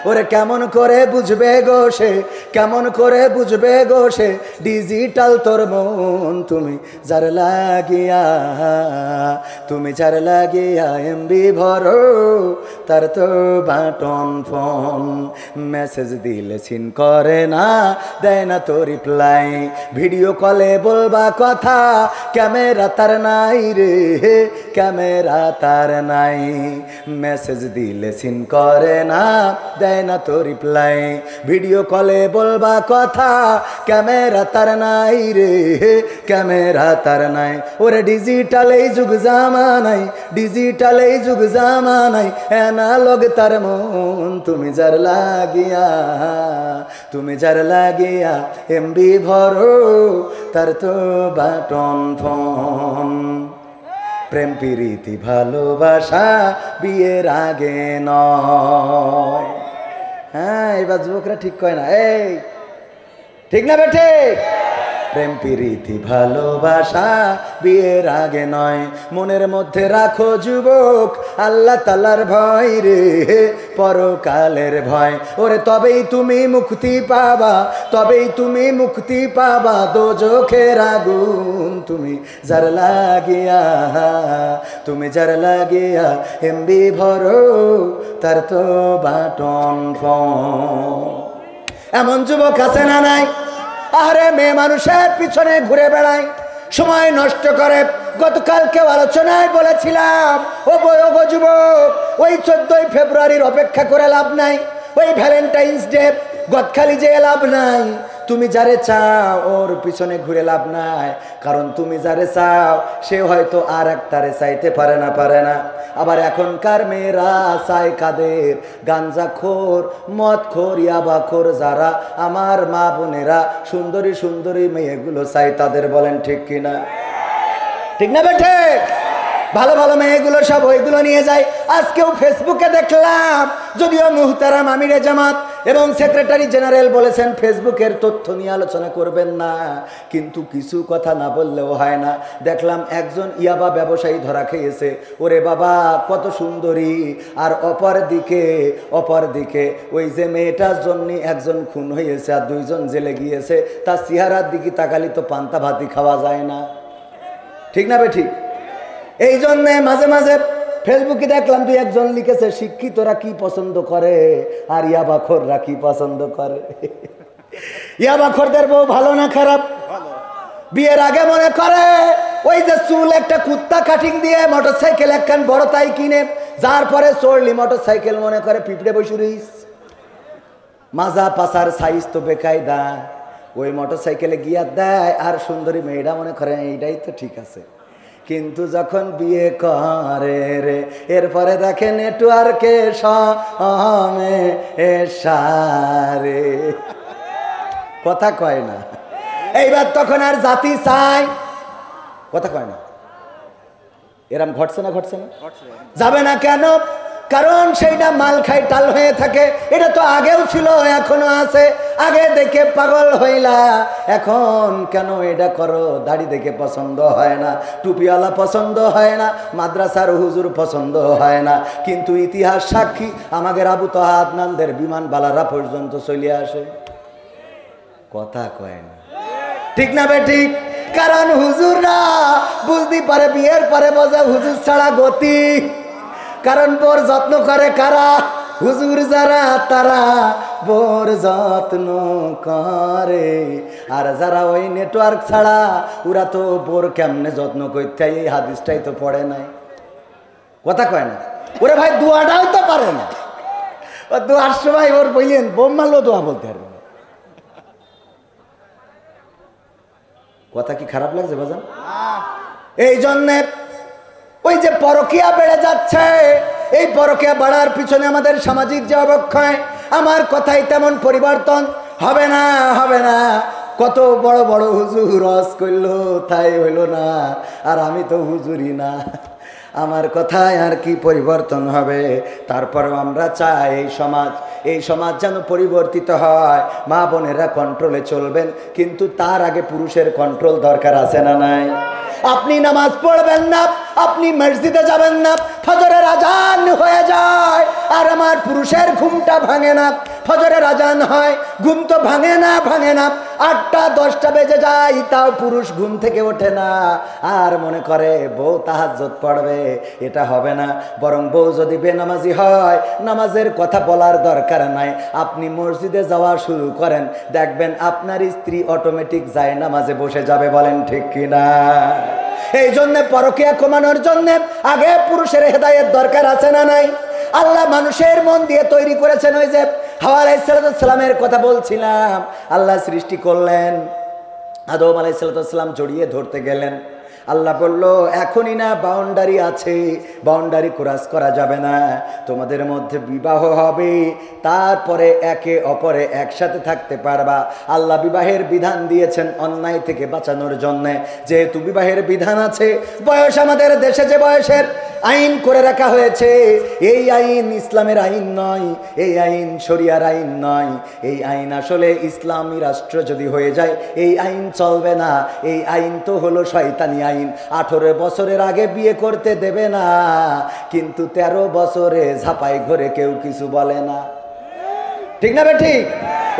ওরে কেমন করে বুঝবে গো সে, কেমন করে বুঝবে গো সে ডিজিটাল তোর মন। তুমি যার লাগিয়া, তুমি যার লাগিয়া এমবি ভরো তার তো বাটন ফোন। মেসেজ দিলে সিন করে না, দেয় না তো রিপ্লাই, ভিডিও কলে বলবা কথা ক্যামেরা তার নাই রে, ক্যামেরা তার নাই। মেসেজ দিলে সিন করে না, দেয় না তো রিপ্লাই, ভিডিও কলে বলবা কথা ক্যামেরা তার নাই রে, ক্যামেরা তার নাই। ওরে ডিজিটাল এই যুগ জামানাই, ডিজিটাল এই যুগ জামানাই, অ্যানালগ তার মন। তুমি যার লাগিয়া, তুমি যার লাগিয়া এমবি ভরো তার তো বাটন ফোন। প্রেম প্রীতি ভালোবাসা বিয়ের আগে নয়। হ্যাঁ, এবার যুবকরা ঠিক কয় না, এই ঠিক না বেঠে? প্রেম প্রীতি ভালোবাসা বিয়ের আগে নয়। মনের মধ্যে রাখো যুবক আল্লাহ তাআলার ভয় রে, পরকালের ভয়। ওরে তবেই তুমি মুক্তি পাবা, তবেই তুমি মুক্তি পাবা দোজখের আগুন। তুমি যার লাগিয়া, তুমি যার লাগিয়া এমবি ভরো তার তো বাটন ফোন। এমন যুবক আছে না নাই? আরে মেয়ে মানুষের পিছনে ঘুরে বেড়ায়, সময় নষ্ট করে। গতকালকে আলোচনায় বলেছিলাম, ও যুবক, ওই 14 ফেব্রুয়ারির অপেক্ষা করে লাভ নাই, ওই ভ্যালেন্টাইন্স ডে গদখালি যে লাভ নাই। তুমি যারে চাও ওর পিছনে ঘুরে লাভ নাই, কারণ তুমি যারে চাও সে হয়তো আর একটারে চাইতে পারে না, পারে না। আবার এখনকার মেয়েরা চায় কাদের? গাঞ্জাখোর, মদখোর, ইয়াবাখোর যারা আমার মা বোনেরা সুন্দরী সুন্দরী মেয়েগুলো চাই তাদের। বলেন ঠিক কিনা? ঠিক না বেঠে? ভালো ভালো মেয়েগুলো সব ওইগুলো নিয়ে যায়। আজকেও ফেসবুকে দেখলাম, যদিও মুহতারাম আমিরে জামাত এবং সেক্রেটারি জেনারেল বলেছেন ফেসবুকের তথ্য নিয়ে আলোচনা করবেন না, কিন্তু কিছু কথা না বললেও হয় না। দেখলাম একজন ইয়াবা ব্যবসায়ী ধরা খেয়েছে। ওরে বাবা, কত সুন্দরী! আর অপর দিকে ওই যে মেয়েটার জন্য একজন খুন হয়েছে আর 2 জন জেলে গিয়েছে, তার চেহারার দিকে তাকালি তো পান্তা ভাতি খাওয়া যায় না। ঠিক না বেঠিক? এই জন্যে মাঝে মাঝে ফেসবুকে দেখলাম 2-1 লিখেছে শিক্ষিতরা কি পছন্দ করে আর ইয়াবাখোররা কি পছন্দ করে। ইয়াবাখোরদের বউ ভালো না খারাপ? বিয়ের আগে মনে করে ওই যে চুল একটা কুত্তা কাটিং দিয়ে মোটরসাইকেল একখান বড় তাই কিনে, যার পরে চড়লি মোটরসাইকেল মনে করে পিঁপড়ে বসে রইস। মাজা পাশার সাইজ তো বেকায়দা, ওই মোটরসাইকেলে গিয়া দেয় আর সুন্দরী মেয়েটা মনে করে এইটাই তো ঠিক আছে। কিন্তু যখন বিয়ে করে রে, এরপরে দেখে নেটওয়ার্কে সামনে এসারে, কথা কয় না। এইবার তখন আর জাতি চাই, কথা কয় না। এরম ঘটছে না? ঘটছে না? যাবে না কেন? কারণ সেইটা মাল খাই টাল হয়ে থাকে। এটা তো আগেও ছিল, এখনো আছে। আগে দেখে পাগল হইলা, এখন কেন এটা করো? দাড়ি দেখে পছন্দ হয় না, টুপিওয়ালা পছন্দ হয় না, মাদ্রাসার হুজুর পছন্দ হয় না, কিন্তু ইতিহাস সাক্ষী আমাদের আবু তাহা আদনানদের বিমানবালারা পর্যন্ত চলে আসে। কথা কয় না, ঠিক না বেঠিক? কারণ হুজুররা বুঝতে পারে বিয়ের পরে বোঝা হুজুর ছাড়া গতি। কারণ বোর যত্ন করে কারা? হুজুর যারা তারা বোর যত্ন করে। আর যারা ওই নেটওয়ার্ক ছাড়া ওরা তো বোর কেমনে যত্ন করতে, এই হাদিসটাই তো পড়ে নাই। কথা কয় না? ওরে ভাই দোয়াটাও তো পারে না। ও দোয়ার সময় ওর বললেন বোম মারলো দোয়া বলতে পারবে না। কথা কি খারাপ লাগছে বাজান? এই জন্যে ওই যে পরকিয়া বেড়ে যাচ্ছে, এই পরকিয়া বাড়ার পিছনে আমাদের সামাজিক যে অবক্ষয়, আমার কথাই তেমন পরিবর্তন হবে না, হবে না। কত বড় বড় হুজুর রস করলো, তাই হইল না। আর আমি তো হুজুরই না, আমার কথায় আর কি পরিবর্তন হবে? তারপরেও আমরা চাই এই সমাজ যেন পরিবর্তিত হয়। মা বোনেরা কন্ট্রোলে চলবেন, কিন্তু তার আগে পুরুষের কন্ট্রোল দরকার আছে না নাই? আপনি নামাজ পড়বেন না, আপনি মসজিদে যাবেন না, ফজরের আজান হয়ে যায় আর আমার পুরুষের ঘুমটা ভাঙে না। ফজরের আজান হয়, ঘুম তো ভাঙে না, 8টা 10টা বেজে যায়, তাও পুরুষ ঘুম থেকে ওঠে না, আর মনে করে বউ তাহাজ্জুদ পড়বে। এটা হবে না। বরং বউ যদি বেনামাজি হয়, নামাজের কথা বলার দরকার নাই। আপনি মসজিদে যাওয়া শুরু করেন, দেখবেন আপনার স্ত্রী অটোমেটিক যায় নামাজে বসে যাবে। বলেন ঠিক কিনা? এই জন্য পরকীয়া কমানোর জন্য আগে পুরুষের হেদায়েত দরকার আছে না নাই? আল্লাহ মানুষের মন দিয়ে তৈরি করেছেন। ওই যে হাওয়া আলাইহিস সালামের কথা বলছিলাম, আল্লাহ সৃষ্টি করলেন, আদম আলাইহিস সালাম জড়িয়ে ধরতে গেলেন। আল্লাহ বলল এখনই না, বাউন্ডারি আছে, বাউন্ডারি ক্রস করা যাবে না। তোমাদের মধ্যে বিবাহ হবে, তারপরে একে অপরে একসাথে থাকতে পারবা। আল্লাহ বিবাহের বিধান দিয়েছেন অন্যায় থেকে বাঁচানোর জন্য। যেহেতু বিবাহের বিধান আছে, বয়স আমাদের দেশে যে বয়সের আইন করে রাখা হয়েছে, এই আইন ইসলামের আইন নয়, এই আইন শরিয়ার আইন নয়। এই আইন আসলে ইসলামী রাষ্ট্র যদি হয়ে যায়, এই আইন চলবে না। এই আইন তো হলো শয়তানি আইন। 18 বছরের আগে বিয়ে করতে দেবে না, কিন্তু 13 বছরে ঝাপাই ঘরে কেউ কিছু বলে না। ঠিক না ঠিক?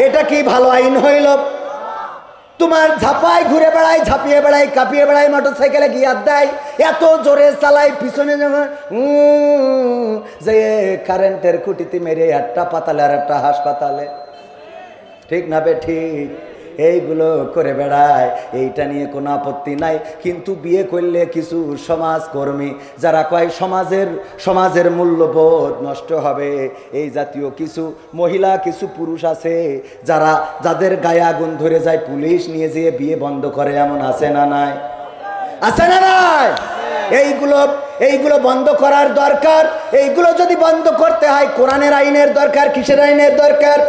এটা কি ভালো আইন হইল? তোমার ঝাপায় ঘুরে বেড়ায়, ঝাঁপিয়ে বেড়ায়, কাঁপিয়ে বেড়ায়, মোটরসাইকেলে গিয়ার দেয়, এত জোরে চালায়, পিছনে যখন যে কারেন্টের খুঁটিতে মেরে একটা পাতালে আর একটা হাসপাতালে। ঠিক না ঠিক? এইগুলো করে বেড়ায়, এইটা নিয়ে কোনো আপত্তি নাই। কিন্তু বিয়ে করলে কিছু সমাজকর্মী যারা কয় সমাজের মূল্যবোধ নষ্ট হবে, এই জাতীয় কিছু মহিলা, কিছু পুরুষ আছে যাদের গায়ে আগুন ধরে যায়, পুলিশ নিয়ে যেয়ে বিয়ে বন্ধ করে। এমন আছে না নাই? আছে না নাই? এইগুলো বন্ধ করার দরকার। এইগুলো যদি বন্ধ করতে হয়, কোরআনের আইনের দরকার। কিসের আইনের দরকার?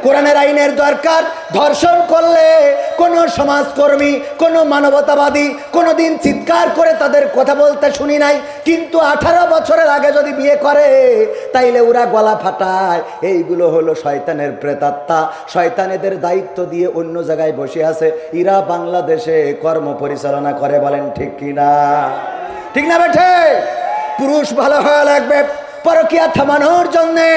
কোরআনের আইনের দরকার। ধর্ষণ করলে কোন সমাজকর্মী, কোন মানবতাবাদী কোনদিন চিৎকার করে তাদের কথা বলতে শুনি নাই। কিন্তু 18 বছরের আগে যদি বিয়ে করে, তাইলে ওরা গলা ফাটায়। এইগুলো হলো শয়তানের প্রেতাত্মা। শয়তানেদের দায়িত্ব দিয়ে অন্য জায়গায় বসে আছে, এরা বাংলাদেশে কর্ম পরিচালনা করে। বলেন ঠিক কিনা? ঠিক না বেঠে? পুরুষ ভালো হওয়া লাগবে। পরকিয়া থামানোর জন্যে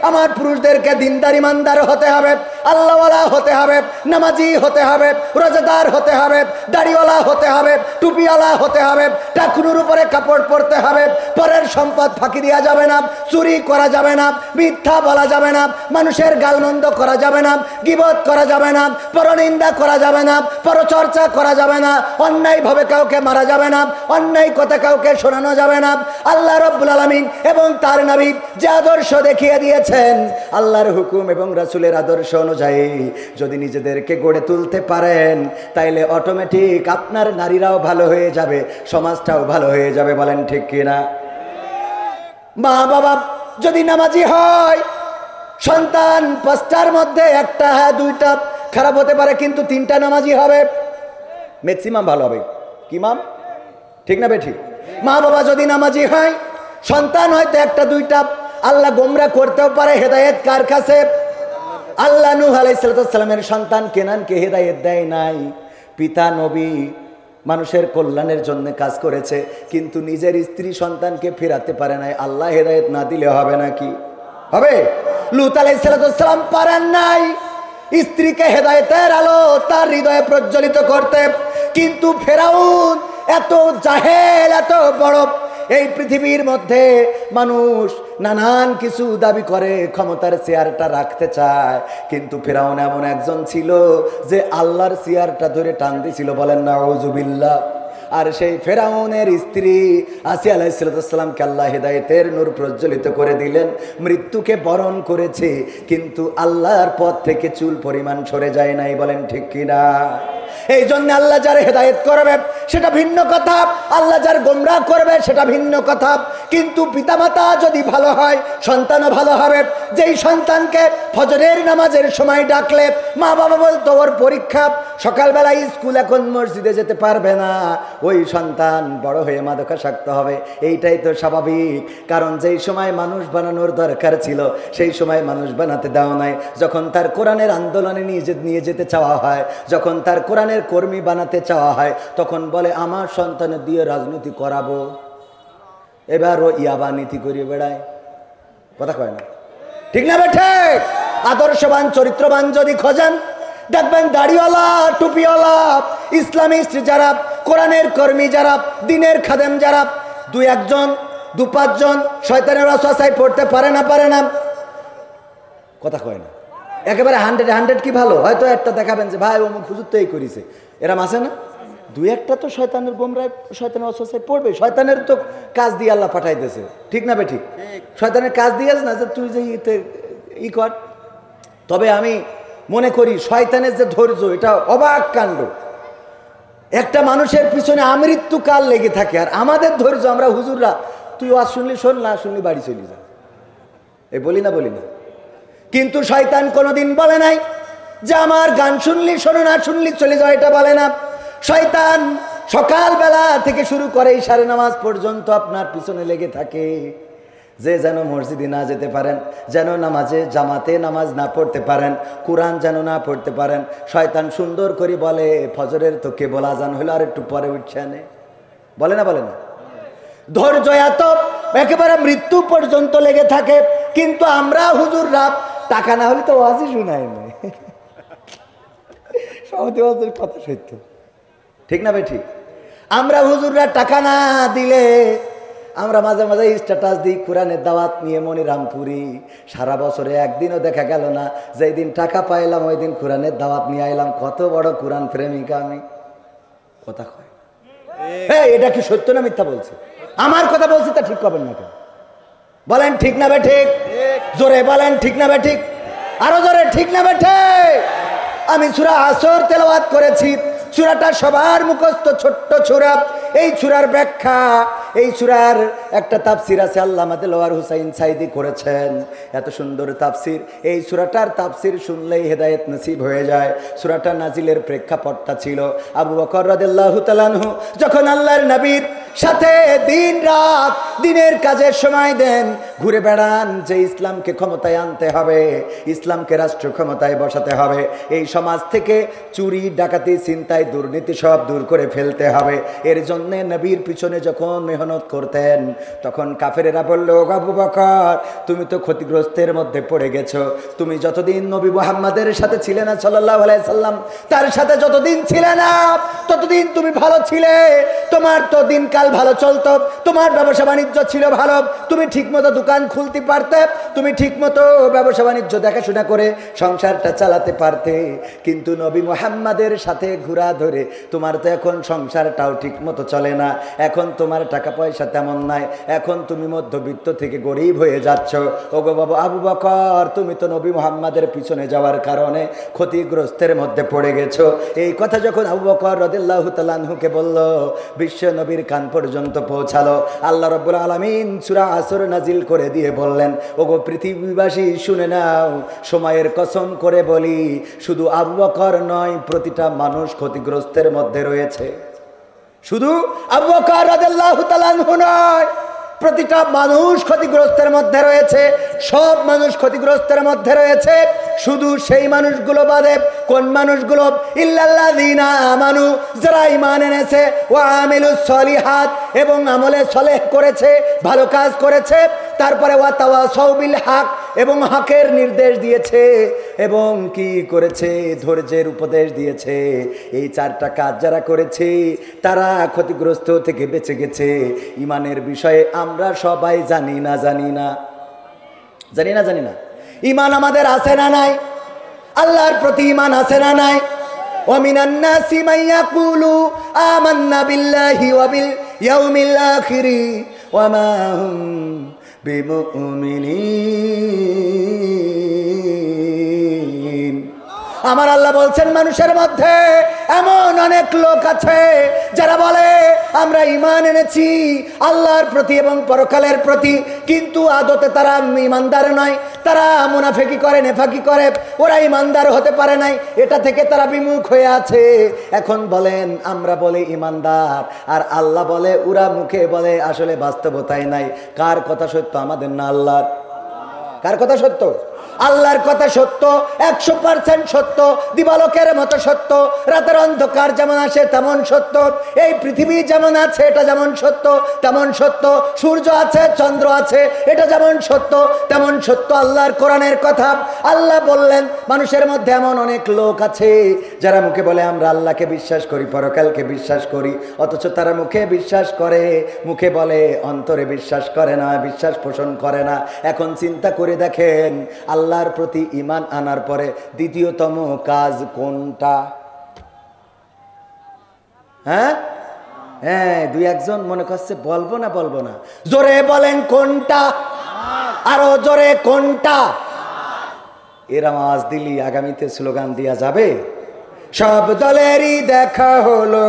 আমার পুরুষদেরকে দিনদার ইমানদার হতে হবে, আল্লাহওয়ালা হতে হবে, নামাজি হতে হবে, রোজাদার হতে হবে, দাড়িওয়ালা হতে হবে, টুপিওয়ালা হতে হবে, টাকুনুর উপরে কাপড় পরতে হবে, পরের সম্পদ ফাঁকি দেওয়া যাবে না, চুরি করা যাবে না, মিথ্যা বলা যাবে না, মানুষের গালমন্দ করা যাবে না, গীবত করা যাবে না, পরনিন্দা করা যাবে না, পরচর্চা করা যাবে না, অন্যায়ভাবে কাউকে মারা যাবে না, অন্যায় কথা কাউকে শোনানো যাবে না। আল্লাহ রাব্বুল আলামিন এবং তার নবী যে আদর্শ দেখিয়ে দিয়েছেন, আল্লাহর হুকুম এবং রাসূলের আদর্শ অনুযায়ী যদি নিজেদেরকে গড়ে তুলতে পারেন, তাইলে অটোমেটিক আপনার নারীরাও ভালো হয়ে যাবে, সমাজটাও ভালো হয়ে যাবে। বলেন ঠিক কিনা? মা বাবা যদি নামাজি হয়, সন্তান 5টার মধ্যে 1টা, 2টা খারাপ হতে পারে, কিন্তু 3টা নামাজি হবে, ম্যাক্সিমাম ভালো হবে। কি মাম? ঠিক না বেঠিক? মা বাবা যদি নামাজি হয়, সন্তান হয়তো 1টা 2টা আল্লাহ গোমরাহ করতেও পারে, হেদায়েত কার কাছে? আল্লাহ নূহ আলাইহিস সালামের সন্তান কেনানকে হেদায়েত দেয় নাই। পিতা নবী, মানুষের কল্যাণের জন্য কাজ করেছে, কিন্তু নিজের স্ত্রী সন্তানকে ফেরাতে পারে নাই। আল্লাহ হেদায়েত না দিলে হবে নাকি? হবে। লূত আলাইহিস সালাম পারেন নাই স্ত্রীকে হেদায়েতের আলো তার হৃদয়ে প্রজ্বলিত করতে, কিন্তু ফেরাউন এত জাহেল, এত বড়, এই পৃথিবীর মধ্যে মানুষ নানান কিছু দাবি করে, ক্ষমতার চেয়ারটা রাখতে চায়, কিন্তু ফেরাউন এমন একজন ছিল যে আল্লাহর চেয়ারটা ধরে টান দিছিল, বলেন নাউজুবিল্লাহ। আর সেই ফেরাউনের স্ত্রী আসিয়া আলাইহিস সালামকে আল্লাহ হেদায়েতের নূর প্রজ্বলিত করে দিলেন, মৃত্যুকে বরণ করেছে, কিন্তু আল্লাহর পথ থেকে চুল পরিমাণ সরে যায় নাই, বলেন ঠিক কিনা? এই জন্য আল্লাহ যার হেদায়েত করবে সেটা ভিন্ন কথা, আল্লাহ যার গোমরাহ করবে সেটা ভিন্ন কথা। কিন্তু পিতামাতা যদি ভালো হয়, সন্তানও ভালো হবে। যেই সন্তানকে ফজরের নামাজের সময় ডাকলে মা বাবা বলতো ওর পরীক্ষা, সকালবেলা স্কুল, এখন মসজিদে যেতে পারবে না, ওই সন্তান বড় হয়ে মাদকাসক্ত হবে। এইটাই তো স্বাভাবিক, কারণ যেই সময় মানুষ বানানোর দরকার ছিল সেই সময় মানুষ বানাতে দাও নাই। যখন তার কোরআনের আন্দোলনে নিয়ে যেতে চাওয়া হয়, যখন তার কোরআনের কর্মী বানাতে চাওয়া হয়, তখন বলে আমার সন্তানের দিয়ে রাজনীতি করাবো। এবারও ইয়াবা নীতি করিয়ে বেড়ায়, কথা কয় না, ঠিক না বেঠে? আদর্শবান চরিত্রবান যদি খোঁজেন, দেখবেন দাড়িওয়ালা, টুপিওয়ালা, ইসলামিস্ট যারা, কোরআনের কর্মী যারা, দিনের খাদেম যারা, দুই একজন, দু পাঁচজন শয়তানের ওয়াসওয়াসায় পড়তে পারে না, কথা কয় না। একেবারে 100 কি ভালো? হয়তো একটা দেখাবেন যে ভাই অমুক হুজুর তো এই করেছে, এরম আছে না? দুই একটা তো শয়তানের গোমরায়, শয়তানের ওয়াসওয়াসায় পড়বে। শয়তানের তো কাজ দিয়ে আল্লাহ পাঠাইতেছে, ঠিক না বেঠিক? শয়তানের কাজ দিয়েছে না যে তুই যে ই কর। তবে আমি মনে করি শয়তানের যে ধৈর্য, এটা অবাক কাণ্ড। একটা মানুষের পিছনে আমৃত্যুকাল লেগে থাকে, আর আমাদের ধৈর্য, আমরা হুজুররা তুই ওয়াজ শুনলি শোন, না শুনলি বাড়ি চলি যা, এই বলি না? কিন্তু শয়তান কোনোদিন বলে নাই যে আমার গান শুনলি শোনো, না শুনলি চলে যাও, এটা বলে না। শয়তান সকালবেলা থেকে শুরু করে ইশারে নামাজ পর্যন্ত আপনার পিছনে লেগে থাকে, যে যেন মসজিদে না যেতে পারেন, যেন নামাজে জামাতে নামাজ না পড়তে পারেন, কোরআন যেন না পড়তে পারেন। শয়তান সুন্দর করে বলে ফজরের তো কেবল আজান হলো, আর একটু পরে উঠছে না, বলে না? ধৈর্য এত একেবারে মৃত্যু পর্যন্ত লেগে থাকে। কিন্তু আমরা হুজুররা টাকা না হলে তো ওয়াজই শুনাই না, সত্যি কথা সত্য, ঠিক না ভাই? ঠিক। আমরা হুজুররা টাকা না দিলে আমরা মাঝে মাঝে স্ট্যাটাস দিই কোরআনের দাওয়াত নিয়ে মনিরামপুরি, সারা বছরে একদিনও দেখা গেল না যেই দিন টাকা পাইলাম ওই দিন কোরআনের দাওয়াত নিয়ে আইলাম। কত বড় কোরআন প্রেমিকা আমি, কথা কয়। হ্যাঁ, এটা কি সত্য না মিথ্যা বলছি? আমার কথা বলছি তা ঠিক করবেন না কেন? বলেন ঠিক না বে ঠিক? জোরে বলেন ঠিক না বে ঠিক? আরো জোরে ঠিক না বে ঠিক? আমি সূরা আসর তেলাওয়াত করেছি, সূরাটা সবার মুখস্থ, ছোট্ট সূরা। এই সূরার ব্যাখ্যা, এই সূরার একটা তাফসির আছে, আল্লামা দেলোয়ার হুসাইন সাইদি করেছেন, এত সুন্দর তাফসির। এই সূরাটার তাফসির শুনলেই হেদায়েত নসিব হয়ে যায়। সূরাটা নাজিলের প্রেক্ষাপটটা ছিল আবু বকর রাদিয়াল্লাহু তাআলা আনহু যখন আল্লাহর নবীর সাথে দিন রাত দিনের কাজের সময় দেন, ঘুরে বেড়ান যে ইসলামকে ক্ষমতায় আনতে হবে, ইসলামকে রাষ্ট্র ক্ষমতায় বসাতে হবে, এই সমাজ থেকে চুরি, ডাকাতি, ছিনতাই, দুর্নীতি সব দূর করে ফেলতে হবে। এর জন্য নবীর পিছনে যখন মেহনত করতেন তখন কাফেরেরা বলল, আবু বকর তুমি তো ক্ষতিগ্রস্তের মধ্যে পড়ে গেছো, তুমি যতদিন নবী মুহাম্মাদের সাথে ছিলে না সাল্লাল্লাহু আলাইহি সাল্লাম, তার সাথে যতদিন ছিলে না ততদিন তুমি ভালো ছিলে, তোমার তো দিনকাল ভালো চলতো, তোমার ব্যবসা বাণিজ্য ছিল ভালো, তুমি ঠিকমতো দোকান খুলতে পারতে, তুমি ঠিকমতো ব্যবসা বাণিজ্য দেখাশোনা করে সংসারটা চালাতে পারতে। কিন্তু নবী মুহাম্মাদের সাথে ঘোরা ধরে তোমার তো এখন সংসারটাও ঠিকমতো চলে না, এখন তোমার টাকা পয়সা তেমন নাই, এখন তুমি মধ্যবিত্ত থেকে গরিব হয়ে যাচ্ছ। ওগো বাবু আবু বকর, তুমি তো নবী মুহাম্মাদের পিছনে যাওয়ার কারণে ক্ষতিগ্রস্তের মধ্যে পড়ে গেছো। এই কথা যখন আবু বকর রাদিয়াল্লাহু তাআলা আনহুকে বলল, বিশ্ব নবীর কান পর্যন্ত পৌঁছালো। আল্লাহ রাব্বুল আলামিন সূরা আসর নাজিল করে দিয়ে বললেন, ওগো পৃথিবীবাসী শুনে নাও, সময়ের কসম করে বলি শুধু আবু বকর নয়, প্রতিটা মানুষ ক্ষতিগ্রস্তের মধ্যে রয়েছে। শুধু আবু বকর রাদিয়াল্লাহু তাআলা আনহু নয়, প্রতিটা মানুষ ক্ষতিগ্রস্তের মধ্যে রয়েছে, সব মানুষ ক্ষতিগ্রস্তের মধ্যে রয়েছে, শুধু সেই মানুষগুলো বাদে। কোন মানুষগুলো? ইল্লাল্লাযীনা আমানু, যারা ঈমান এনেছে, ওয়া আমিলুস সলিহাত, এবং আমলে সলেহ করেছে, ভালো কাজ করেছে। তারপরে ওয়া তাওয়াসাউ বিল হক, এবং হকের নির্দেশ দিয়েছে, এবং কি করেছে? ধৈর্যের উপদেশ দিয়েছে। এই চারটা কাজ যারা করেছে তারা ক্ষতিগ্রস্ত থেকে বেঁচে গেছে। ঈমানের বিষয়ে আমরা সবাই জানি না? জানি না? জানি না? জানি না? ঈমান আমাদের আছে না নাই? আল্লাহর প্রতি ঈমান আছে না নাই? ওয়া মিনান নাসি মান ইয়াকুলু আমান্না বিল্লাহি ওয়া বিল ইয়াউমিল আখিরি ওয়া মা হুম বিমুমিনিন। আমার আল্লাহ বলছেন, মানুষের মধ্যে এমন অনেক লোক আছে যারা বলে আমরা ঈমান এনেছি আল্লাহর প্রতি এবং পরকালের প্রতি, কিন্তু আদতে তারা ঈমানদার নয়। তারা মুনাফিকি করে, নেফাকি করে, ওরা ঈমানদার হতে পারে নাই। এটা থেকে তারা বিমুখ হয়ে আছে। এখন বলেন, আমরা বলে ঈমানদার, আর আল্লাহ বলে, ওরা মুখে বলে, আসলে বাস্তবতাই নাই। কার কথা সত্য, আমাদের না আল্লাহর? কার কথা সত্য? আল্লাহর কথা সত্য, 100% সত্য, দিবালোকের মতো সত্য। রাতের অন্ধকার যেমন আসে তেমন সত্য, এই পৃথিবী যেমন আছে এটা যেমন সত্য তেমন সত্য, সূর্য আছে, চন্দ্র আছে, এটা যেমন সত্য তেমন সত্য আল্লাহর কোরআনের কথা। আল্লাহ বললেন, মানুষের মধ্যে এমন অনেক লোক আছে যারা মুখে বলে আমরা আল্লাহকে বিশ্বাস করি, পরকালকে বিশ্বাস করি, অথচ তারা মুখে বিশ্বাস করে, মুখে বলে, অন্তরে বিশ্বাস করে না, বিশ্বাস পোষণ করে না। এখন চিন্তা করে দেখেন, আল্লাহর প্রতি ঈমান আনার পরে দ্বিতীয়তম কাজ কোনটা? হ্যাঁ হ্যাঁ, দুই একজন মনে করছে বলবো না, বলবো না, জোরে বলেন কোনটা? আরো জোরে কোনটা? এরা আওয়াজ দিলি আগামীতে স্লোগান দেয়া যাবে। সব দলেরই দেখা হলো,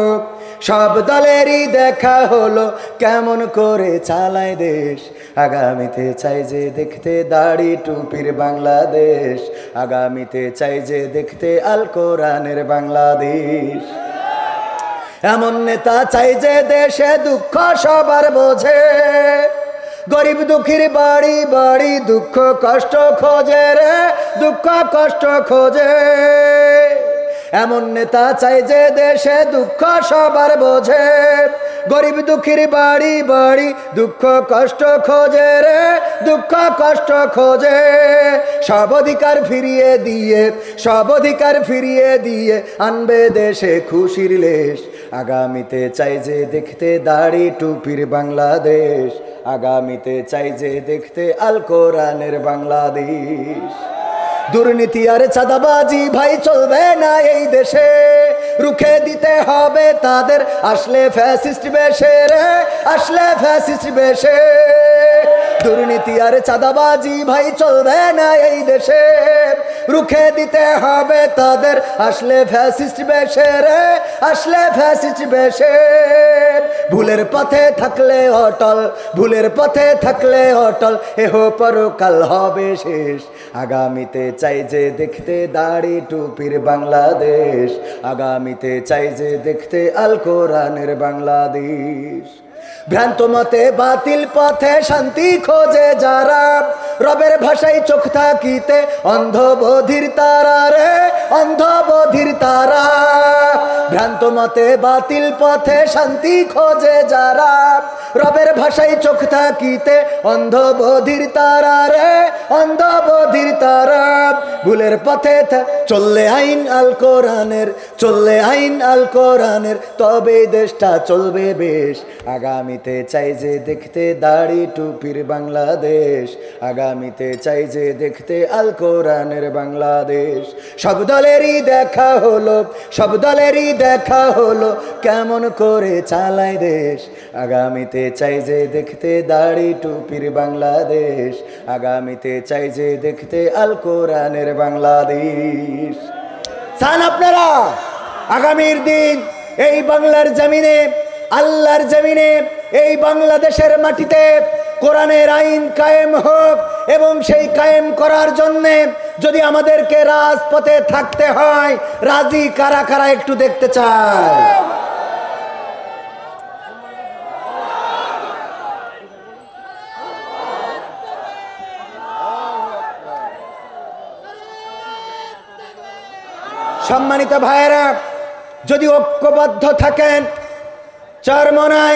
সব দলেরই দেখা হলো, কেমন করে চালায় দেশ। আগামীতে চাই যে দেখতে দাড়ি টুপির বাংলাদেশ, আগামীতে চাই যে দেখতে আল কোরআনের বাংলাদেশ। এমন নেতা চাই যে দেশে দুঃখ সবার বোঝে, গরিব দুঃখীর বাড়ি বাড়ি দুঃখ কষ্ট খোঁজে রে, দুঃখ কষ্ট খোঁজে। এমন নেতা চাই যে দেশে দুঃখ সবার বোঝে, গরিব দুঃখীর বাড়ি বাড়ি দুঃখ কষ্ট খোঁজে রে, দুঃখ কষ্ট খোঁজে। সব অধিকার ফিরিয়ে দিয়ে, সব অধিকার ফিরিয়ে দিয়ে আনবে দেশে খুশির লেশ। আগামীতে চাই যে দেখতে দাড়ি টুপির বাংলাদেশ, আগামীতে চাই যে দেখতে আল কোরআনের বাংলাদেশ। দুর্নীতি আর চাঁদাবাজি ভাই চলবে না এই দেশে, রুখে দিতে হবে তাদের, আসলে ফ্যাসিস্ট বেশে রে, আসলে ফ্যাসিস্ট বেশে। দুর্নীতি আর চাঁদাবাজি ভাই চলবে না এই দেশে, রুখে দিতে হবে তাদের, আসলে ফ্যাসিস্ট বেশে রে, আসলে ফ্যাসিস্ট বেশে। ভুলের পথে থাকলে অটল, ভুলের পথে থাকলে অটল, এহ পরকাল হবে শেষ। আগামীতে চাই যে দেখতে দাড়ি টুপির বাংলাদেশ, আগামীতে চাই যে দেখতে আল কোরআনের বাংলাদেশ। ভ্রান্ত মতে বাতিল পথে শান্তি খোঁজে যারা, রবের ভাষায় চোখ থাকিতে অন্ধ বধির তারা রে, অন্ধ বধির তারা। ভ্রান্ত মতে বাতিল পথে শান্তি খোঁজে যারা, রবের ভাষায় চোখ থাকিতে অন্ধ বধির তারা রে, অন্ধ বধির তারা। ভুলের পথে চললে আইন আল কোরআনের, চললে আইন আল কোরআনের, তবে দেশটা চলবে বেশ। আগামীতে চাই যে দেখতে দাড়ি টুপির বাংলাদেশ, আগামীতে চাই যে দেখতে আল কোরআনের বাংলাদেশ। সব দলেরই দেখা হলো, সব দলেরই দেখা হলো, কেমন করে চালায় দেশ। আগামীতে চাই যে দেখতে দাড়ি টুপির বাংলাদেশ, আগামীতে চাই যে দেখতে আল কোরআনের বাংলাদেশ। চান আপনারা আগামীর দিন এই বাংলার জমিনে, আল্লাহর জমিনে, এই বাংলাদেশের মাটিতে কোরআনের আইন কায়েম হোক, এবং সেই কায়েম করার জন্যে যদি আমাদেরকে রাজপথে থাকতে হয়, রাজি কারা কারা একটু দেখতে চায়? সম্মানিত ভাইয়েরা, যদি ঐক্যবদ্ধ থাকেন, চরমনাই,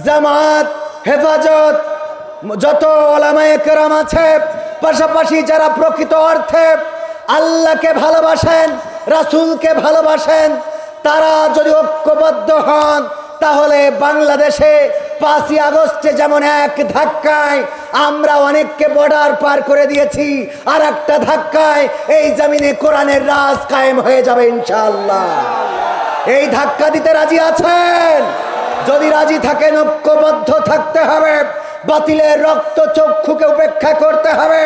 জামাত, হেফাজত, যত ওলামায়ে কেরাম আছে, পাশাপাশি যারা প্রকৃত অর্থে আল্লাহকে ভালোবাসেন, রাসূলকে ভালোবাসেন, তারা যদি ঐক্যবদ্ধ হন, তাহলে বাংলাদেশে 5ই আগস্টে যেমন এক ধাক্কায় আমরা অনেককে বর্ডার পার করে দিয়েছি, আর একটা ধাক্কায় এই জমিনে কোরআনের রাজ কায়েম হয়ে যাবে ইনশাআল্লাহ। এই ধাক্কা দিতে রাজি আছেন? যদি রাজি থাকেন, ঐক্যবদ্ধ থাকতে হবে, বাতিলের রক্ত চক্ষুকে উপেক্ষা করতে হবে।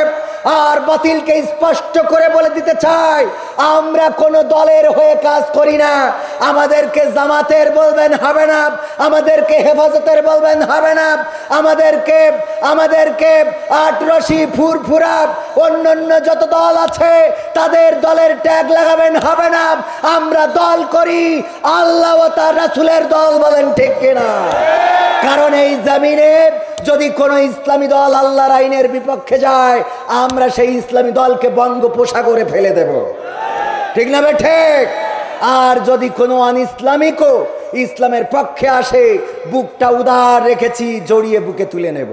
আর বাতিলকে স্পষ্ট করে বলে দিতে চাই, আমরা কোনো দলের হয়ে কাজ করি না। আমাদেরকে জামাতের বলবেন হবে না, আমাদেরকে হেফাজতের বলবেন হবে না, আমাদেরকে আটরশি, ফুরফুরা, অন্যান্য যত দল আছে তাদের দলের ট্যাগ লাগাবেন হবে না। আমরা দল করি আল্লাহ ও তার রাসূলের দল, বলেন ঠিক কিনা? কারণ এই জমিনে যদি কোনো ইসলামী দল আল্লাহর আইনের বিপক্ষে যায়, আমরা সেই ইসলামী দলকে বঙ্গোপসাগরে ফেলে দেব, ঠিক না বে ঠিক? আর যদি কোনো অনইসলামিকও ইসলামের পক্ষে আসে, বুকটা উদার রেখেছি, জড়িয়ে বুকে তুলে নেব।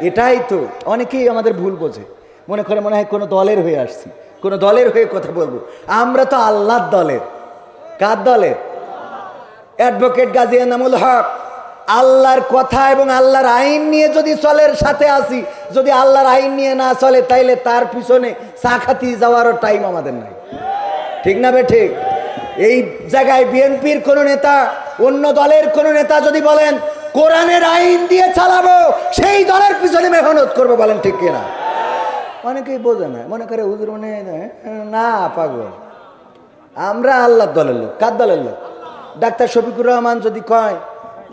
এটাই তো অনেকেই আমাদের ভুল বোঝে, মনে করে মনে হয় কোনো দলের হয়ে আসছি, কোনো দলের হয়ে কথা বলবো। আমরা তো আল্লাহর দলের। কার দলের? অ্যাডভোকেট গাজী এনামুল হক আল্লাহর কথা এবং আল্লাহর আইন নিয়ে যদি চলের সাথে আসি, যদি আল্লাহর আইন নিয়ে না চলে, তাইলে তার পিছনে সাখাতি যাওয়ারও টাইম আমাদের নাই, ঠিক না বে ঠিক? এই জায়গায় বিএনপির কোনো নেতা, অন্য দলের কোনো নেতা যদি বলেন কোরআনের আইন দিয়ে চালাবো, সেই দলের পিছনে মেহনত করবো, বলেন ঠিক কিনা? অনেকেই বোঝে না, মনে করে হুজুর মনে না, পাগল। আমরা আল্লাহর দলের লোক। কার দলের লোক? ডাক্তার শফিকুর রহমান যদি কয়